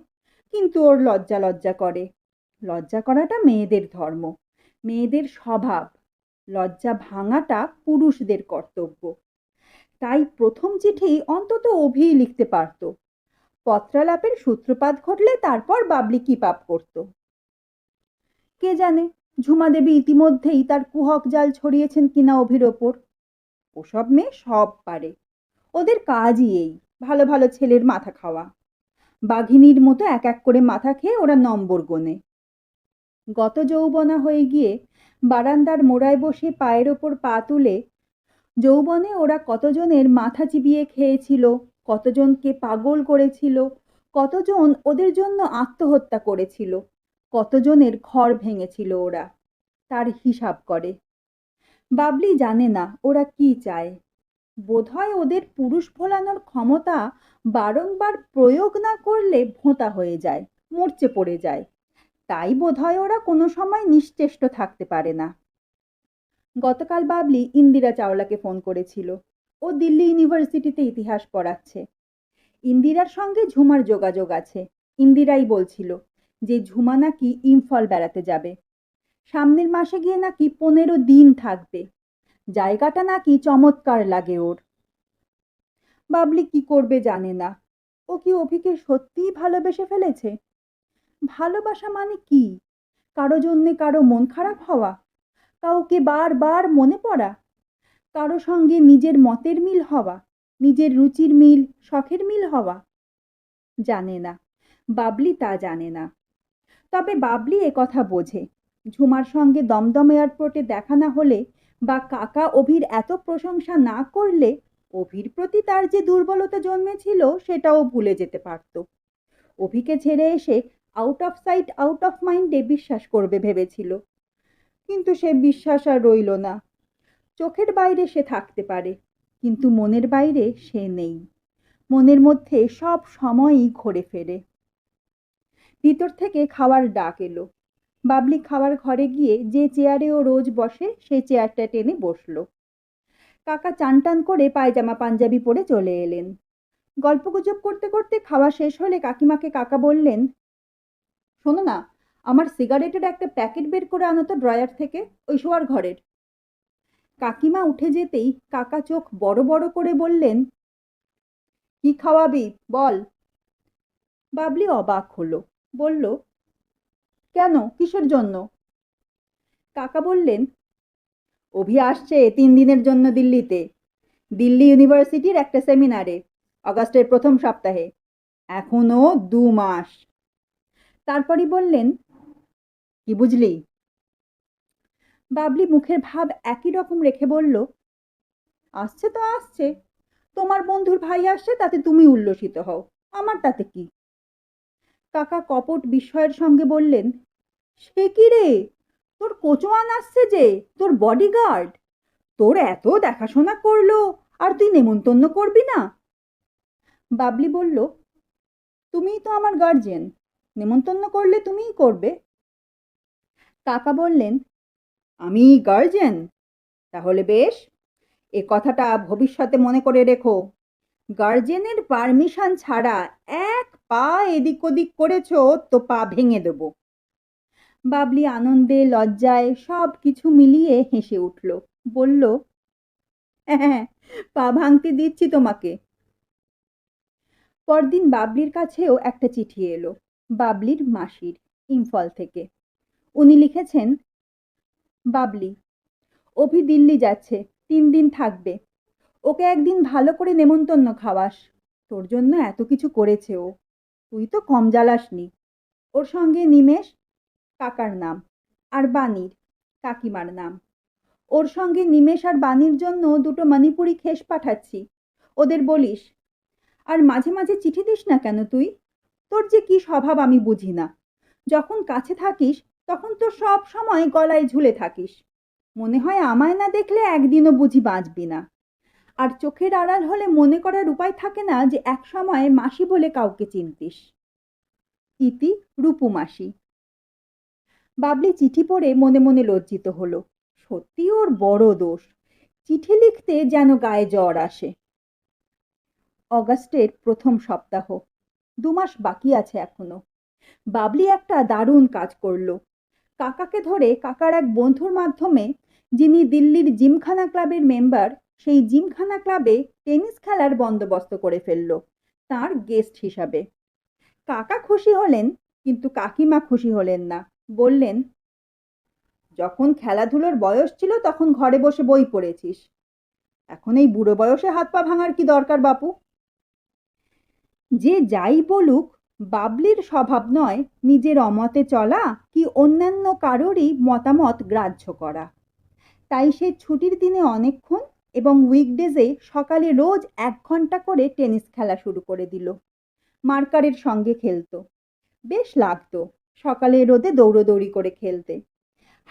কিন্তু ওর লজ্জা লজ্জা করে। লজ্জা করাটা মেয়েদের ধর্ম, মেয়েদের স্বভাব, লজ্জা ভাঙাটা পুরুষদের কর্তব্য। তাই প্রথম চিঠি অন্তত অভিই লিখতে পারত, পত্রালাপের সূত্রপাত ঘটলে তারপর বাবলি কি পাপ করত কে জানে। ঝুমা দেবী ইতিমধ্যেই তার কুহক জাল ছড়িয়েছেন কিনা অভির ওপর। ওসব মেয়ে সব পারে, ওদের কাজই এই ভালো ভালো ছেলের মাথা খাওয়া। বাঘিনীর মতো এক এক করে মাথা খেয়ে ওরা নম্বর গোনে। গত যৌবনা হয়ে গিয়ে বারান্দার মোড়ায় বসে পায়ের ওপর পা তুলে যৌবনে ওরা কতজনের মাথা চিবিয়ে খেয়েছিল, কতজনকে পাগল করেছিল, কতজন ওদের জন্য আত্মহত্যা করেছিল, কতজনের ঘর ভেঙেছিল ওরা, তার হিসাব করে। বাবলি জানে না ওরা কি চায়। বোধহয় ওদের পুরুষ ভোলানোর ক্ষমতা বারংবার প্রয়োগ না করলে ভোঁতা হয়ে যায়, মরচে পড়ে যায়। তাই বোধহয় ওরা কোনো সময় নিশ্চেষ্ট থাকতে পারে না। গতকাল বাবলি ইন্দিরা চাওলাকে ফোন করেছিল। ও দিল্লি ইউনিভার্সিটিতে ইতিহাস পড়াচ্ছে। ইন্দিরার সঙ্গে ঝুমার যোগাযোগ আছে। ইন্দিরাই বলছিল যে ঝুমা নাকি ইম্ফল বেড়াতে যাবে। সামনের মাসে গিয়ে নাকি 15 দিন থাকবে। জায়গাটা নাকি চমৎকার লাগে ওর। বাবলি কি করবে জানে না। ও কি অভিকে সত্যিই ভালোবেসে ফেলেছে? ভালোবাসা মানে কি? কারো জন্যে কারো মন খারাপ হওয়া, কাউকে বারবার মনে পড়া, কারো সঙ্গে নিজের মতের মিল হওয়া, নিজের রুচির মিল, শখের মিল হওয়া? জানে না, বাবলি তা জানে না। তবে বাবলি কথা বোঝে। ঝুমার সঙ্গে দমদম এয়ারপোর্টে দেখা না হলে বা কাকা অভির এত প্রশংসা না করলে অভির প্রতি তার যে দুর্বলতা জন্মেছিল সেটাও ভুলে যেতে পারত। অভিকে ছেড়ে এসে out of sight out of মাইন্ডে বিশ্বাস করবে ভেবেছিল, কিন্তু সে বিশ্বাস আর রইল না। চোখের বাইরে সে থাকতে পারে, কিন্তু মনের বাইরে সে নেই। মনের মধ্যে সব সময়ই ঘোরে ফেরে। ভিতর থেকে খাওয়ার ডাক এলো। বাবলি খাওয়ার ঘরে গিয়ে যে চেয়ারে ও রোজ বসে সেই চেয়ারটা টেনে বসলো। কাকা চান টান করে পায়জামা পাঞ্জাবি পরে চলে এলেন। গল্পগুজব করতে করতে খাওয়া শেষ হলে কাকিমাকে কাকা বললেন, শোনো না, আমার সিগারেটের একটা প্যাকেট বের করে আনো তো ড্রয়ার থেকে, ওই শোয়ার ঘরের। কাকিমা উঠে যেতেই কাকা চোখ বড় বড় করে বললেন, কি খাওয়াবি বল। বাবলি অবাক হলো, বলল, কেন, কিসের জন্য? কাকা বললেন, অভি আসছে 3 দিনের জন্য দিল্লিতে, দিল্লি ইউনিভার্সিটির একটা সেমিনারে, অগাস্টের প্রথম সপ্তাহে। এখনো 2 মাস। তারপরই বললেন, কি বুঝলি? বাবলি মুখের ভাব একই রকম রেখে বলল, আসছে তো আসছে, তোমার বন্ধুর ভাই আসছে তাতে তুমি উল্লসিত হও, আমার তাতে কি? কাকা কপট বিস্ময়ের সঙ্গে বললেন, সে কি রে, তোর কোচোয়ান আসছে যে, তোর বডিগার্ড, তোর এত দেখাশোনা করলো, আর তুই নেমন্তন্ন করবি না? বাবলি বলল, তুমিই তো আমার গার্জিয়ান, নেমন্তন্ন করলে তুমিই করবে। কাকা বললেন, আমি গার্জিয়ান? তাহলে বেশ, এ কথাটা ভবিষ্যতে মনে করে রেখো। গার্জিয়ানের পারমিশন ছাড়া এক পা এদিক ওদিক করেছো তো পা ভেঙে দেব। বাবলি আনন্দে লজ্জায় সব কিছু মিলিয়ে হেসে উঠল, বলল, হ্যাঁ, পা ভাঙতে দিচ্ছি তোমাকে। পরদিন বাবলির কাছেও একটা চিঠি এলো, বাবলির মাসির, ইম্ফল থেকে। উনি লিখেছেন, বাবলি, অভি দিল্লি যাচ্ছে, 3 দিন থাকবে। ওকে একদিন ভালো করে নেমন্তন্ন খাওয়াস। তোর জন্য এত কিছু করেছে ও, তুই তো কম জ্বালাসনি। ওর সঙ্গে নিমেষ, কাকার নাম, আর বাণীর, কাকিমার নাম। ওর সঙ্গে নিমেষ আর বাণীর জন্য 2টো মণিপুরি খেস পাঠাচ্ছি, ওদের বলিস। আর মাঝে মাঝে চিঠি দিস না কেন তুই? তোর যে কি স্বভাব আমি বুঝি না। যখন কাছে থাকিস তখন তো সব সময় গলায় ঝুলে থাকিস। মনে হয় আমায় না দেখলে একদিনও বুঝি বাঁচবি না। আর চোখের আড়াল হলে মনে করার উপায় থাকে না যে এক সময় মাসি বলে কাউকে চিনতিস। ইতি, রূপু মাসি। বাবলি চিঠি পড়ে মনে মনে লজ্জিত হলো। সত্যি ওর বড় দোষ, চিঠি লিখতে যেন গায়ে জ্বর আসে। অগাস্টের প্রথম সপ্তাহ, 2 মাস বাকি আছে এখনো। বাবলি একটা দারুণ কাজ করলো। কাকাকে ধরে কাকার এক বন্ধুর মাধ্যমে, যিনি দিল্লির জিমখানা ক্লাবের মেম্বার, সেই জিমখানা ক্লাবে টেনিস খেলার বন্দোবস্ত করে ফেললো তার গেস্ট হিসাবে। কাকা খুশি হলেন, কিন্তু কাকিমা খুশি হলেন না। বললেন, যখন খেলাধুলোর বয়স ছিল তখন ঘরে বসে বই পড়েছিস, এখন এই বুড়ো বয়সে হাত পা ভাঙার কি দরকার বাপু? যে যাই বলুক, বাবলির স্বভাব নয় নিজের অমতে চলা কি অন্যান্য কারোরই মতামত গ্রাহ্য করা। তাই সে ছুটির দিনে অনেকক্ষণ এবং উইকডেজে সকালে রোজ 1 ঘন্টা করে টেনিস খেলা শুরু করে দিল। মার্কারের সঙ্গে খেলতো, বেশ লাগতো সকালে রোদে দৌড়োদৌড়ি করে খেলতে।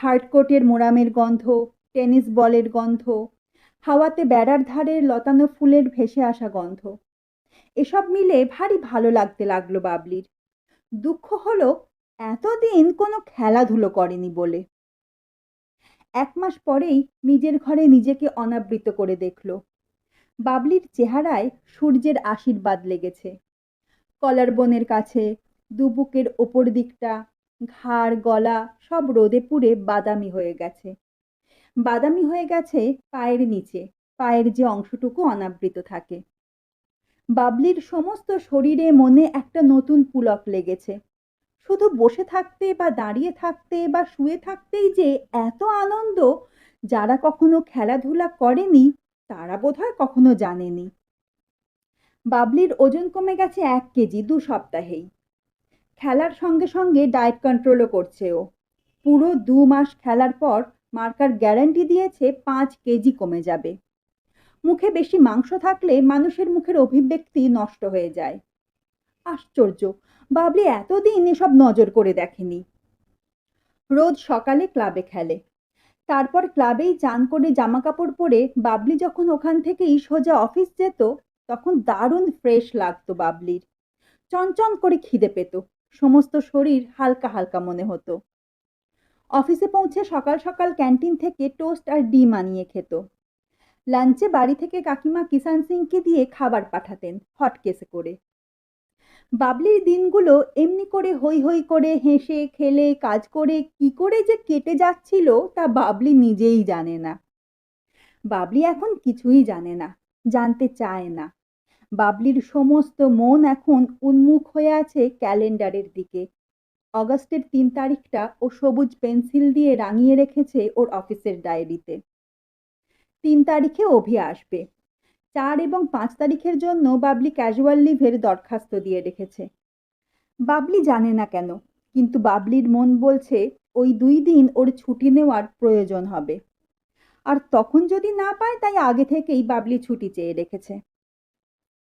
হার্ডকোটের মোরামের গন্ধ, টেনিস বলের গন্ধ, হাওয়াতে বেড়ার ধারের লতানো ফুলের ভেসে আসা গন্ধ, এসব মিলে ভারী ভালো লাগতে লাগলো বাবলির। দুঃখ হলো এতদিন কোনো খেলাধুলো করেনি বলে। 1 মাস পরেই নিজের ঘরে নিজেকে অনাবৃত করে দেখলো। বাবলির চেহারায় সূর্যের আশীর্বাদ লেগেছে। কলার বোনের কাছে, দুবুকের ওপর দিকটা, ঘাড় গলা সব রোদে পুড়ে বাদামি হয়ে গেছে। বাদামি হয়ে গেছে পায়ের নিচে, পায়ের যে অংশটুকু অনাবৃত থাকে। বাবলির সমস্ত শরীরে মনে একটা নতুন পুলক লেগেছে। শুধু বসে থাকতে বা দাঁড়িয়ে থাকতে বা শুয়ে থাকতেই যে এত আনন্দ, যারা কখনো খেলাধুলা করেনি তারা বোধহয় কখনো জানেনি। বাবলির ওজন কমে গেছে 1 কেজি 2 সপ্তাহেই। খেলার সঙ্গে সঙ্গে ডায়েট কন্ট্রোলও করছে ও। পুরো 2 মাস খেলার পর মার্কার গ্যারান্টি দিয়েছে 5 কেজি কমে যাবে। মুখে বেশি মাংস থাকলে মানুষের মুখের অভিব্যক্তি নষ্ট হয়ে যায়। আশ্চর্য, বাবলি এতদিন এসব নজর করে দেখেনি। রোজ সকালে ক্লাবে খেলে, তারপর ক্লাবেই চান করে জামা কাপড় পরে বাবলি যখন ওখান থেকেই সোজা অফিস যেত, তখন দারুণ ফ্রেশ লাগতো বাবলির। চনচন করে খিদে পেত, সমস্ত শরীর হালকা হালকা মনে হতো। অফিসে পৌঁছে সকাল সকাল ক্যান্টিন থেকে টোস্ট আর ডিম আনিয়ে খেত। লাঞ্চে বাড়ি থেকে কাকিমা কিষান সিংকে দিয়ে খাবার পাঠাতেন হটকেসে করে। বাবলির দিনগুলো এমনি করে হৈ হৈ করে হেসে খেলে কাজ করে কি করে যে কেটে যাচ্ছিল তা বাবলি নিজেই জানে না। বাবলি এখন কিছুই জানে না, জানতে চায় না। বাবলির সমস্ত মন এখন উন্মুখ হয়ে আছে ক্যালেন্ডারের দিকে। অগাস্টের 3 তারিখটা ও সবুজ পেন্সিল দিয়ে রাঙিয়ে রেখেছে ওর অফিসের ডায়েরিতে। 3 তারিখে অভি আসবে। 4 এবং 5 তারিখের জন্য বাবলি ক্যাজুয়াল লিভের দরখাস্ত দিয়ে রেখেছে। বাবলি জানে না কেন, কিন্তু বাবলির মন বলছে ওই 2 দিন ওর ছুটি নেওয়ার প্রয়োজন হবে। আর তখন যদি না পায় তাই আগে থেকেই বাবলি ছুটি চেয়ে রেখেছে।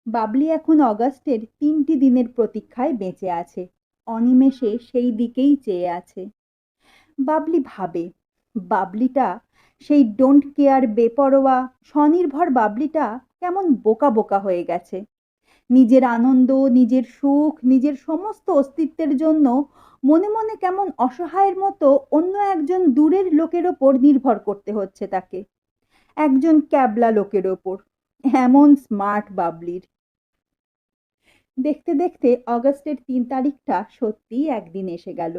বাবলি এখন অগাস্টের 3টি দিনের প্রতীক্ষায় বেঁচে আছে, অনিমেষে সেই দিকেই চেয়ে আছে। বাবলি ভাবে, বাবলিটা, সেই ডোন্ট কেয়ার বেপরোয়া স্বনির্ভর বাবলিটা কেমন বোকা বোকা হয়ে গেছে। নিজের আনন্দ, নিজের সুখ, নিজের সমস্ত অস্তিত্বের জন্য মনে মনে কেমন অসহায়ের মতো অন্য একজন দূরের লোকের ওপর নির্ভর করতে হচ্ছে তাকে, একজন ক্যাবলা লোকের ওপর। এমন স্মার্ট বাবলির। দেখতে দেখতে অগাস্টের 3 তারিখটা সত্যিই একদিন এসে গেল।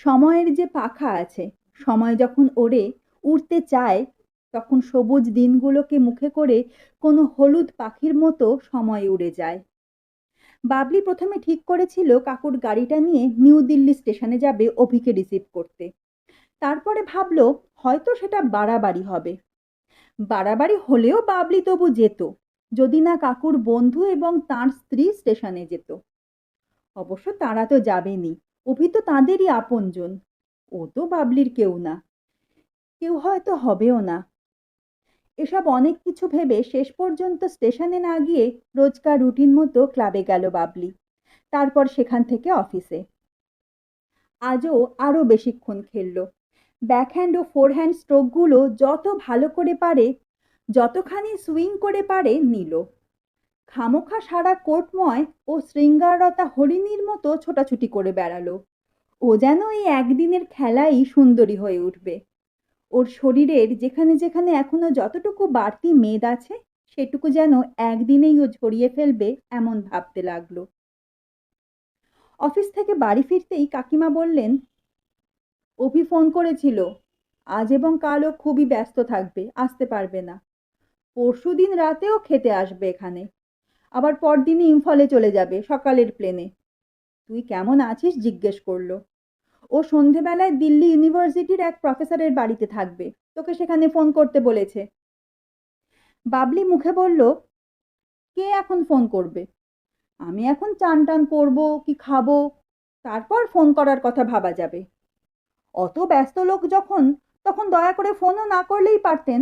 সময়ের যে পাখা আছে, সময় যখন ওড়ে, উড়তে চায়, তখন সবুজ দিনগুলোকে মুখে করে কোনো হলুদ পাখির মতো সময় উড়ে যায়। বাবলি প্রথমে ঠিক করেছিল কাকুর গাড়িটা নিয়ে নিউ দিল্লি স্টেশনে যাবে অভিকে রিসিভ করতে। তারপরে ভাবলো হয়তো সেটা বাড়াবাড়ি হবে। বাড়াবাড়ি হলেও বাবলি তবু যেত, যদি না কাকুর বন্ধু এবং তার স্ত্রী স্টেশনে যেত। অবশ্য তারা তো যাবেনি, অভি তো তাঁদেরই আপনজন। ও তো বাবলির কেউ না, কেউ হয়তো হবেও না। এসব অনেক কিছু ভেবে শেষ পর্যন্ত স্টেশনে না গিয়ে রোজকার রুটিন মতো ক্লাবে গেল বাবলি, তারপর সেখান থেকে অফিসে। আজও আরো বেশিক্ষণ খেললো। ব্যাকহ্যান্ড ও ফোরহ্যান্ড স্ট্রোকগুলো যত ভালো করে পারে, যতখানি সুইং করে পারে নিল। খামোখা সারা কোর্টময় ও শৃঙ্গাররতা হরিণীর মতো ছোটাছুটি করে বেড়ালো। ও যেন এই একদিনের খেলাই সুন্দরী হয়ে উঠবে। ওর শরীরের যেখানে যেখানে এখনো যতটুকু বাড়তি মেদ আছে, সেটুকু যেন একদিনেই ও ঝরিয়ে ফেলবে এমন ভাবতে লাগলো। অফিস থেকে বাড়ি ফিরতেই কাকিমা বললেন, অভি ফোন করেছিল, আজ এবং কালও খুবই ব্যস্ত থাকবে, আসতে পারবে না। পরশুদিন রাতেও খেতে আসবে এখানে, আবার পরদিনই ইম্ফলে চলে যাবে সকালের প্লেনে। তুই কেমন আছিস জিজ্ঞেস করলো। ও সন্ধেবেলায় দিল্লি ইউনিভার্সিটির এক প্রফেসরের বাড়িতে থাকবে, তোকে সেখানে ফোন করতে বলেছে। বাবলি মুখে বলল, কে এখন ফোন করবে? আমি এখন চান টান করবো কি খাবো, তারপর ফোন করার কথা ভাবা যাবে। অত ব্যস্ত লোক যখন, তখন দয়া করে ফোনও না করলেই পারতেন।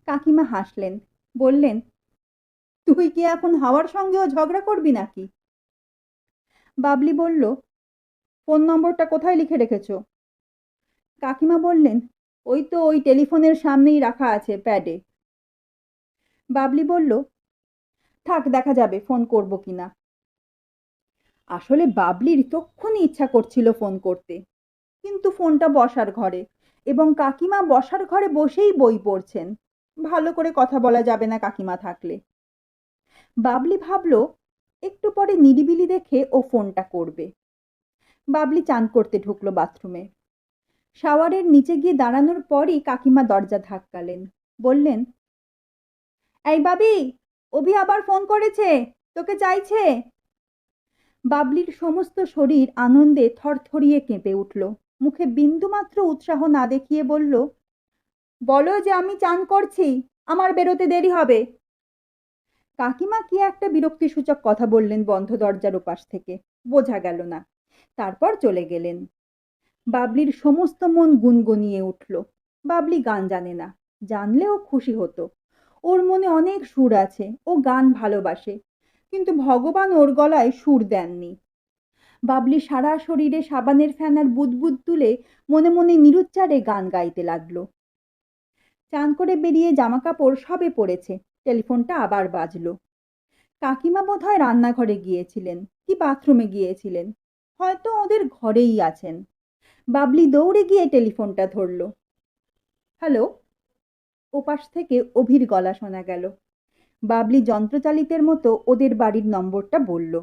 কাকিমা হাসলেন, বললেন, তুই কি এখন হাওয়ার সঙ্গেও ঝগড়া করবি নাকি? বাবলি বলল, ফোন নম্বরটা কোথায় লিখে রেখেছো? কাকিমা বললেন, ওই তো ওই টেলিফোনের সামনেই রাখা আছে প্যাডে। বাবলি বলল, থাক দেখা যাবে ফোন করব কিনা। আসলে বাবলির তক্ষুনি ইচ্ছা করছিল ফোন করতে, কিন্তু ফোনটা বসার ঘরে, এবং কাকিমা বসার ঘরে বসেই বই পড়ছেন। ভালো করে কথা বলা যাবে না কাকিমা থাকলে। বাবলি ভাবল একটু পরে নিরিবিলি দেখে ও ফোনটা করবে। বাবলি চান করতে ঢুকলো বাথরুমে। শাওয়ারের নিচে গিয়ে দাঁড়ানোর পরই কাকিমা দরজা ধাক্কালেন। বললেন, এই বাবি, অভি আবার ফোন করেছে, তোকে চাইছে। বাবলির সমস্ত শরীর আনন্দে থরথরিয়ে কেঁপে উঠল। মুখে বিন্দুমাত্র উৎসাহ না দেখিয়ে বলল, বলো যে আমি চান করছি, আমার বেরোতে দেরি হবে। কাকিমা কি একটা বিরক্তিসূচক কথা বললেন বন্ধ দরজার ওপাশ থেকে, বোঝা গেল না। তারপর চলে গেলেন। বাবলির সমস্ত মন গুনগুনিয়ে উঠল। বাবলি গান জানে না, জানলেও খুশি হতো। ওর মনে অনেক সুর আছে, ও গান ভালোবাসে, কিন্তু ভগবান ওর গলায় সুর দেননি। বাবলি সারা শরীরে সাবানের ফেনার বুদবুদ তুলে মনে মনে নিরুচ্চারে গান গাইতে লাগলো। চান করে বেরিয়ে জামা কাপড় সবে পড়েছে, টেলিফোনটা আবার বাজলো। কাকিমা বোধহয় রান্নাঘরে গিয়েছিলেন কি বাথরুমে গিয়েছিলেন, হয়তো ওদের ঘরেই আছেন। বাবলি দৌড়ে গিয়ে টেলিফোনটা ধরল। হ্যালো। ওপাশ থেকে অভির গলা শোনা গেল। বাবলি যন্ত্রচালিতের মতো ওদের বাড়ির নম্বরটা বলল।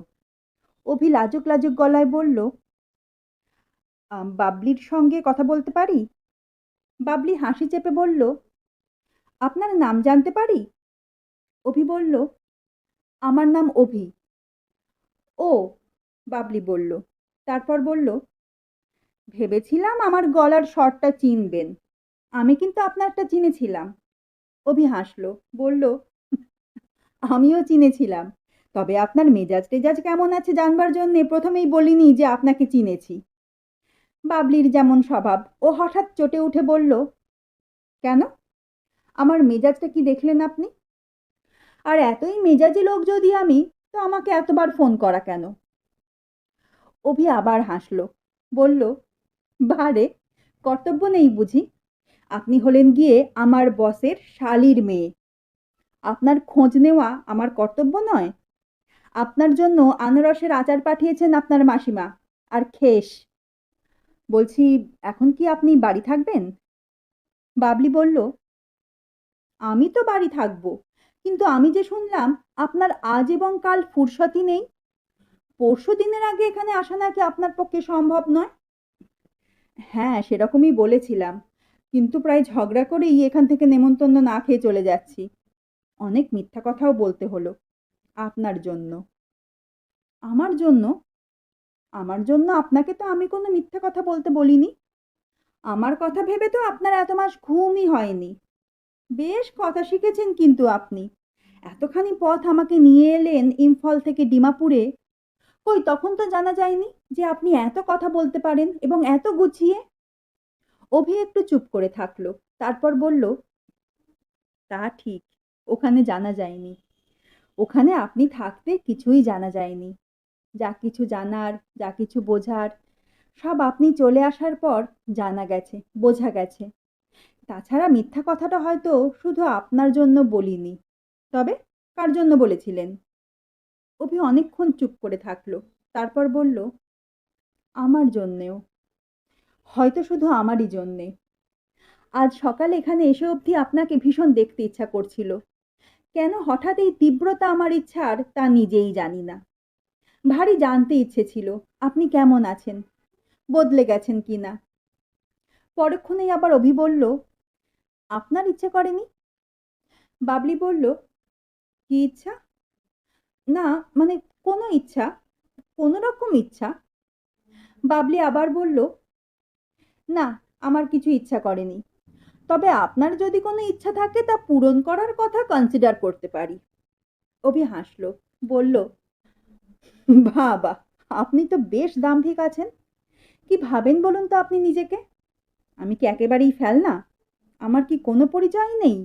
অভি লাজুক লাজুক গলায় বলল, বাবলির সঙ্গে কথা বলতে পারি? বাবলি হাসি চেপে বলল, আপনার নাম জানতে পারি? অভি বলল, আমার নাম অভি। ও, বাবলি বলল। তারপর বলল, ভেবেছিলাম আমার গলার স্বরটা চিনবেন, আমি কিন্তু আপনারটা চিনেছিলাম। অভি হাসল, বলল, আমিও চিনেছিলাম, তবে আপনার মেজাজ টেজাজ কেমন আছে জানবার জন্যে প্রথমেই বলিনি যে আপনাকে চিনেছি। বাবলির যেমন স্বভাব, ও হঠাৎ চটে উঠে বলল, কেন, আমার মেজাজটা কি দেখলেন আপনি? আর এতই মেজাজি লোক যদি আমি, তো আমাকে এতবার ফোন করা কেন? অভি আবার হাসল, বলল, বারে, কর্তব্য নেই বুঝি? আপনি হলেন গিয়ে আমার বসের শালির মেয়ে, আপনার খোঁজ নেওয়া আমার কর্তব্য নয়? আপনার জন্য আনারসের আচার পাঠিয়েছেন আপনার মাসিমা, আর খেস। বলছি, এখন কি আপনি বাড়ি থাকবেন? বাবলি বলল, আমি তো বাড়ি থাকবো, কিন্তু আমি যে শুনলাম আপনার আজ এবং কাল ফুরসতই নেই। পরশু দিনের আগে এখানে আসা নাকি আপনার পক্ষে সম্ভব নয়। হ্যাঁ, সেরকমই বলেছিলাম, কিন্তু প্রায় ঝগড়া করেই এখান থেকে নেমন্তন্ন না খেয়ে চলে যাচ্ছি। অনেক মিথ্যা কথাও বলতে হলো আপনার জন্য। আমার জন্য? আমার জন্য আপনাকে তো আমি কোনো মিথ্যা কথা বলতে বলিনি। আমার কথা ভেবে তো আপনার এত মাস ঘুমই হয়নি। বেশ কথা শিখেছেন কিন্তু আপনি। এতখানি পথ আমাকে নিয়ে এলেন ইম্ফল থেকে ডিমাপুরে। কই, তখন তো জানা যায়নি যে আপনি এত কথা বলতে পারেন এবং এত গুছিয়ে। অভি একটু চুপ করে থাকলো, তারপর বলল, তা ঠিক, ওখানে জানা যায়নি। ওখানে আপনি থাকতে কিছুই জানা যায়নি। যা কিছু জানার, যা কিছু বোঝার, সব আপনি চলে আসার পর জানা গেছে, বোঝা গেছে। তাছাড়া মিথ্যা কথাটা হয়তো শুধু আপনার জন্য বলিনি। তবে কার জন্য বলেছিলেন? অভি অনেকক্ষণ চুপ করে থাকলো, তারপর বলল, আমার জন্যেও। হয়তো শুধু আমারই জন্যে। আজ সকালে এখানে এসে অবধি আপনাকে ভীষণ দেখতে ইচ্ছা করছিল। কেন হঠাৎ এই তীব্রতা আমার ইচ্ছার তা নিজেই জানি না। ভারী জানতে ইচ্ছে ছিল আপনি কেমন আছেন, বদলে গেছেন কিনা। পরক্ষণেই আবার অভি বলল, আপনার ইচ্ছে করেনি? বাবলি বলল, কি ইচ্ছা? না, মানে কোনো ইচ্ছা, কোনো রকম ইচ্ছা। বাবলি আবার বলল, না, আমার কিছু ইচ্ছা করেনি, তবে আপনার যদি কোনো ইচ্ছা থাকে তা পূরণ করার কথা কনসিডার করতে পারি। অভি হাসল, বলল, বাবা, আপনি তো বেশ দাম্ভিক আছেন। কি ভাবেন বলুন তো আপনি নিজেকে? আমি কি একেবারেই ফেলনা? আমার কি কোনো পরিচয় নেই?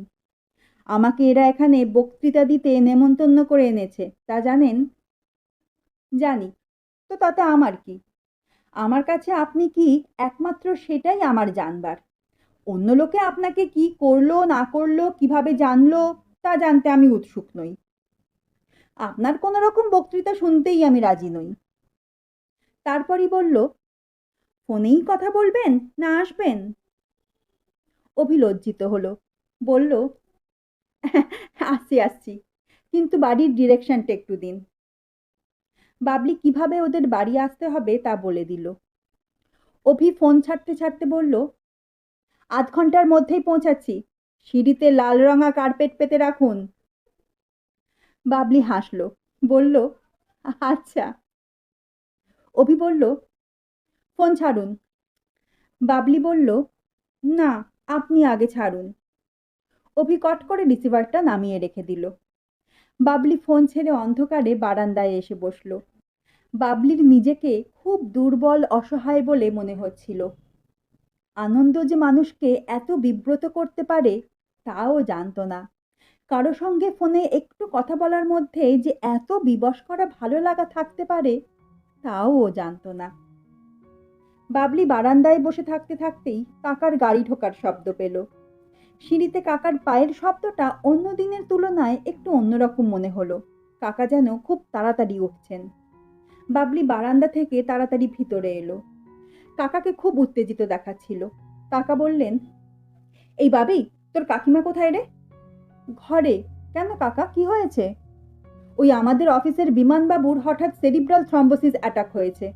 আমাকে এরা এখানে বক্তৃতা দিতে নেমন্তন্ন করে এনেছে, তা জানেন? জানি, তো তাতে আমার কি? আমার কাছে আপনি কি, একমাত্র সেটাই আমার জানবার। অন্য লোকে আপনাকে কি করলো না করলো, কিভাবে জানলো, তা জানতে আমি উৎসুক নই। আপনার কোনো রকম বক্তৃতা শুনতেই আমি রাজি নই। তারপরই বলল, ফোনেই কথা বলবেন না আসবেন? অভি লজ্জিত হলো, বলল, আসছি আসছি, কিন্তু বাড়ির ডিরেকশনটা একটু দিন। বাবলি কিভাবে ওদের বাড়ি আসতে হবে তা বলে দিল। অভি ফোন ছাড়তে ছাড়তে বলল, ০.৫ ঘন্টার মধ্যেই পৌঁছাচ্ছি, সিঁড়িতে লাল রঙা কার্পেট পেতে রাখুন। বাবলি হাসল, বলল, আচ্ছা। অভি বলল, ফোন ছাড়ুন। বাবলি বলল, না, আপনি আগে ছাড়ুন। অভি কট করে রিসিভারটা নামিয়ে রেখে দিল। বাবলি ফোন ছেড়ে অন্ধকারে বারান্দায় এসে বসল। বাবলির নিজেকে খুব দুর্বল অসহায় বলে মনে হচ্ছিল। আনন্দ যে মানুষকে এত বিব্রত করতে পারে তাও জানতো না। কারো সঙ্গে ফোনে একটু কথা বলার মধ্যে যে এত বিবশ করা ভালো লাগা থাকতে পারে তাও ও জানতো না। বাবলি বারান্দায় বসে থাকতে থাকতেই কাকার গাড়ি ঢোকার শব্দ পেল। সিঁড়িতে কাকার পায়ের শব্দটা অন্য দিনের তুলনায় একটু অন্যরকম মনে হলো। কাকা যেন খুব তাড়াতাড়ি উঠছেন। বাবলি বারান্দা থেকে তাড়াতাড়ি ভিতরে এলো। কাকাকে খুব উত্তেজিত দেখাচ্ছিল। কাকা বললেন, এই বাবি, তোর কাকিমা কোথায় রে? ঘরে। কেন কাকা, কি হয়েছে? ওই আমাদের অফিসের বিমানবাবুর হঠাৎ সেরিব্রাল থ্রম্বোসিস অ্যাটাক হয়েছে।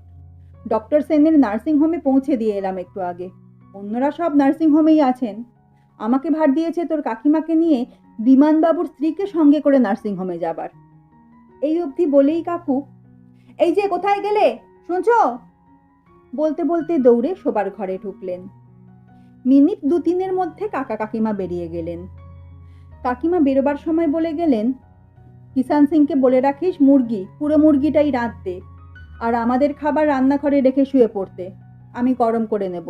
ডক্টর সেনের নার্সিংহোমে পৌঁছে দিয়ে এলাম একটু আগে। অন্যরা সব নার্সিংহোমেই আছেন। আমাকে ভার দিয়েছে তোর কাকিমাকে নিয়ে বিমানবাবুর স্ত্রীকে সঙ্গে করে নার্সিংহোমে যাবার। এই অবধি বলেই কাকু, এই যে কোথায় গেলে শুনছো, বলতে বলতে দৌড়ে শোবার ঘরে ঢুকলেন। মিনিট ২-৩-এর মধ্যে কাকা কাকিমা বেরিয়ে গেলেন। কাকিমা বেরোবার সময় বলে গেলেন, কিষান সিংকে বলে রাখিস মুরগি, পুরো মুরগিটাই রাঁধতে, আর আমাদের খাবার রান্নাঘরে রেখে শুয়ে পড়তে, আমি গরম করে নেব।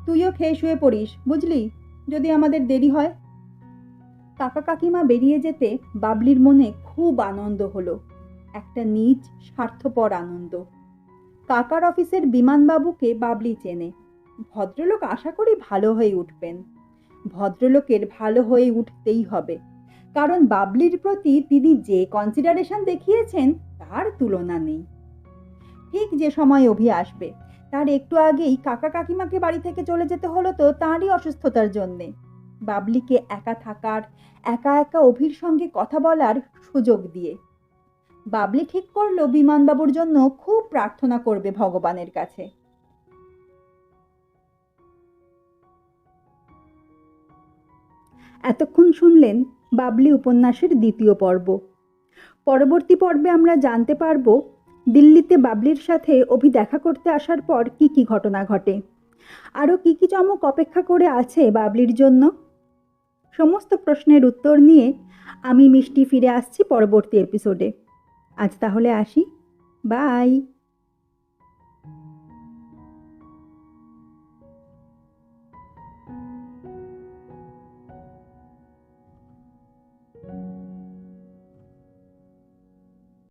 তুইও খেয়ে শুয়ে পড়িস, বুঝলি, যদি আমাদের দেরি হয়। কাকা কাকিমা বেরিয়ে যেতে বাবলির মনে খুব আনন্দ হলো, একটা নিজ স্বার্থপর আনন্দ। কাকার অফিসের বিমানবাবুকে বাবলি চেনে। ভদ্রলোক আশা করি ভালো হয়ে উঠবেন। ভদ্রলোকের ভালো হয়ে উঠতেই হবে, কারণ বাবলির প্রতি তিনি যে কনসিডারেশন দেখিয়েছেন তার তুলনা নেই। ঠিক যে সময় অভি আসবে তার একটু আগেই কাকা কাকিমাকে বাড়ি থেকে চলে যেতে হলো তো তাঁরই অসুস্থতার জন্যে। বাবলিকে একা থাকার, একা একা অভির সঙ্গে কথা বলার সুযোগ দিয়ে বাবলি ঠিক করলো বিমানবাবুর জন্য খুব প্রার্থনা করবে ভগবানের কাছে। এতক্ষণ শুনলেন বাবলি উপন্যাসের ২য় পর্ব। পরবর্তী পর্বে আমরা জানতে পারব দিল্লিতে বাবলির সাথে অভি দেখা করতে আসার পর কি কি ঘটনা ঘটে, আরও কি কি চমক অপেক্ষা করে আছে বাবলির জন্য। সমস্ত প্রশ্নের উত্তর নিয়ে আমি মিষ্টি ফিরে আসছি পরবর্তী এপিসোডে। আজ তাহলে আসি, বাই।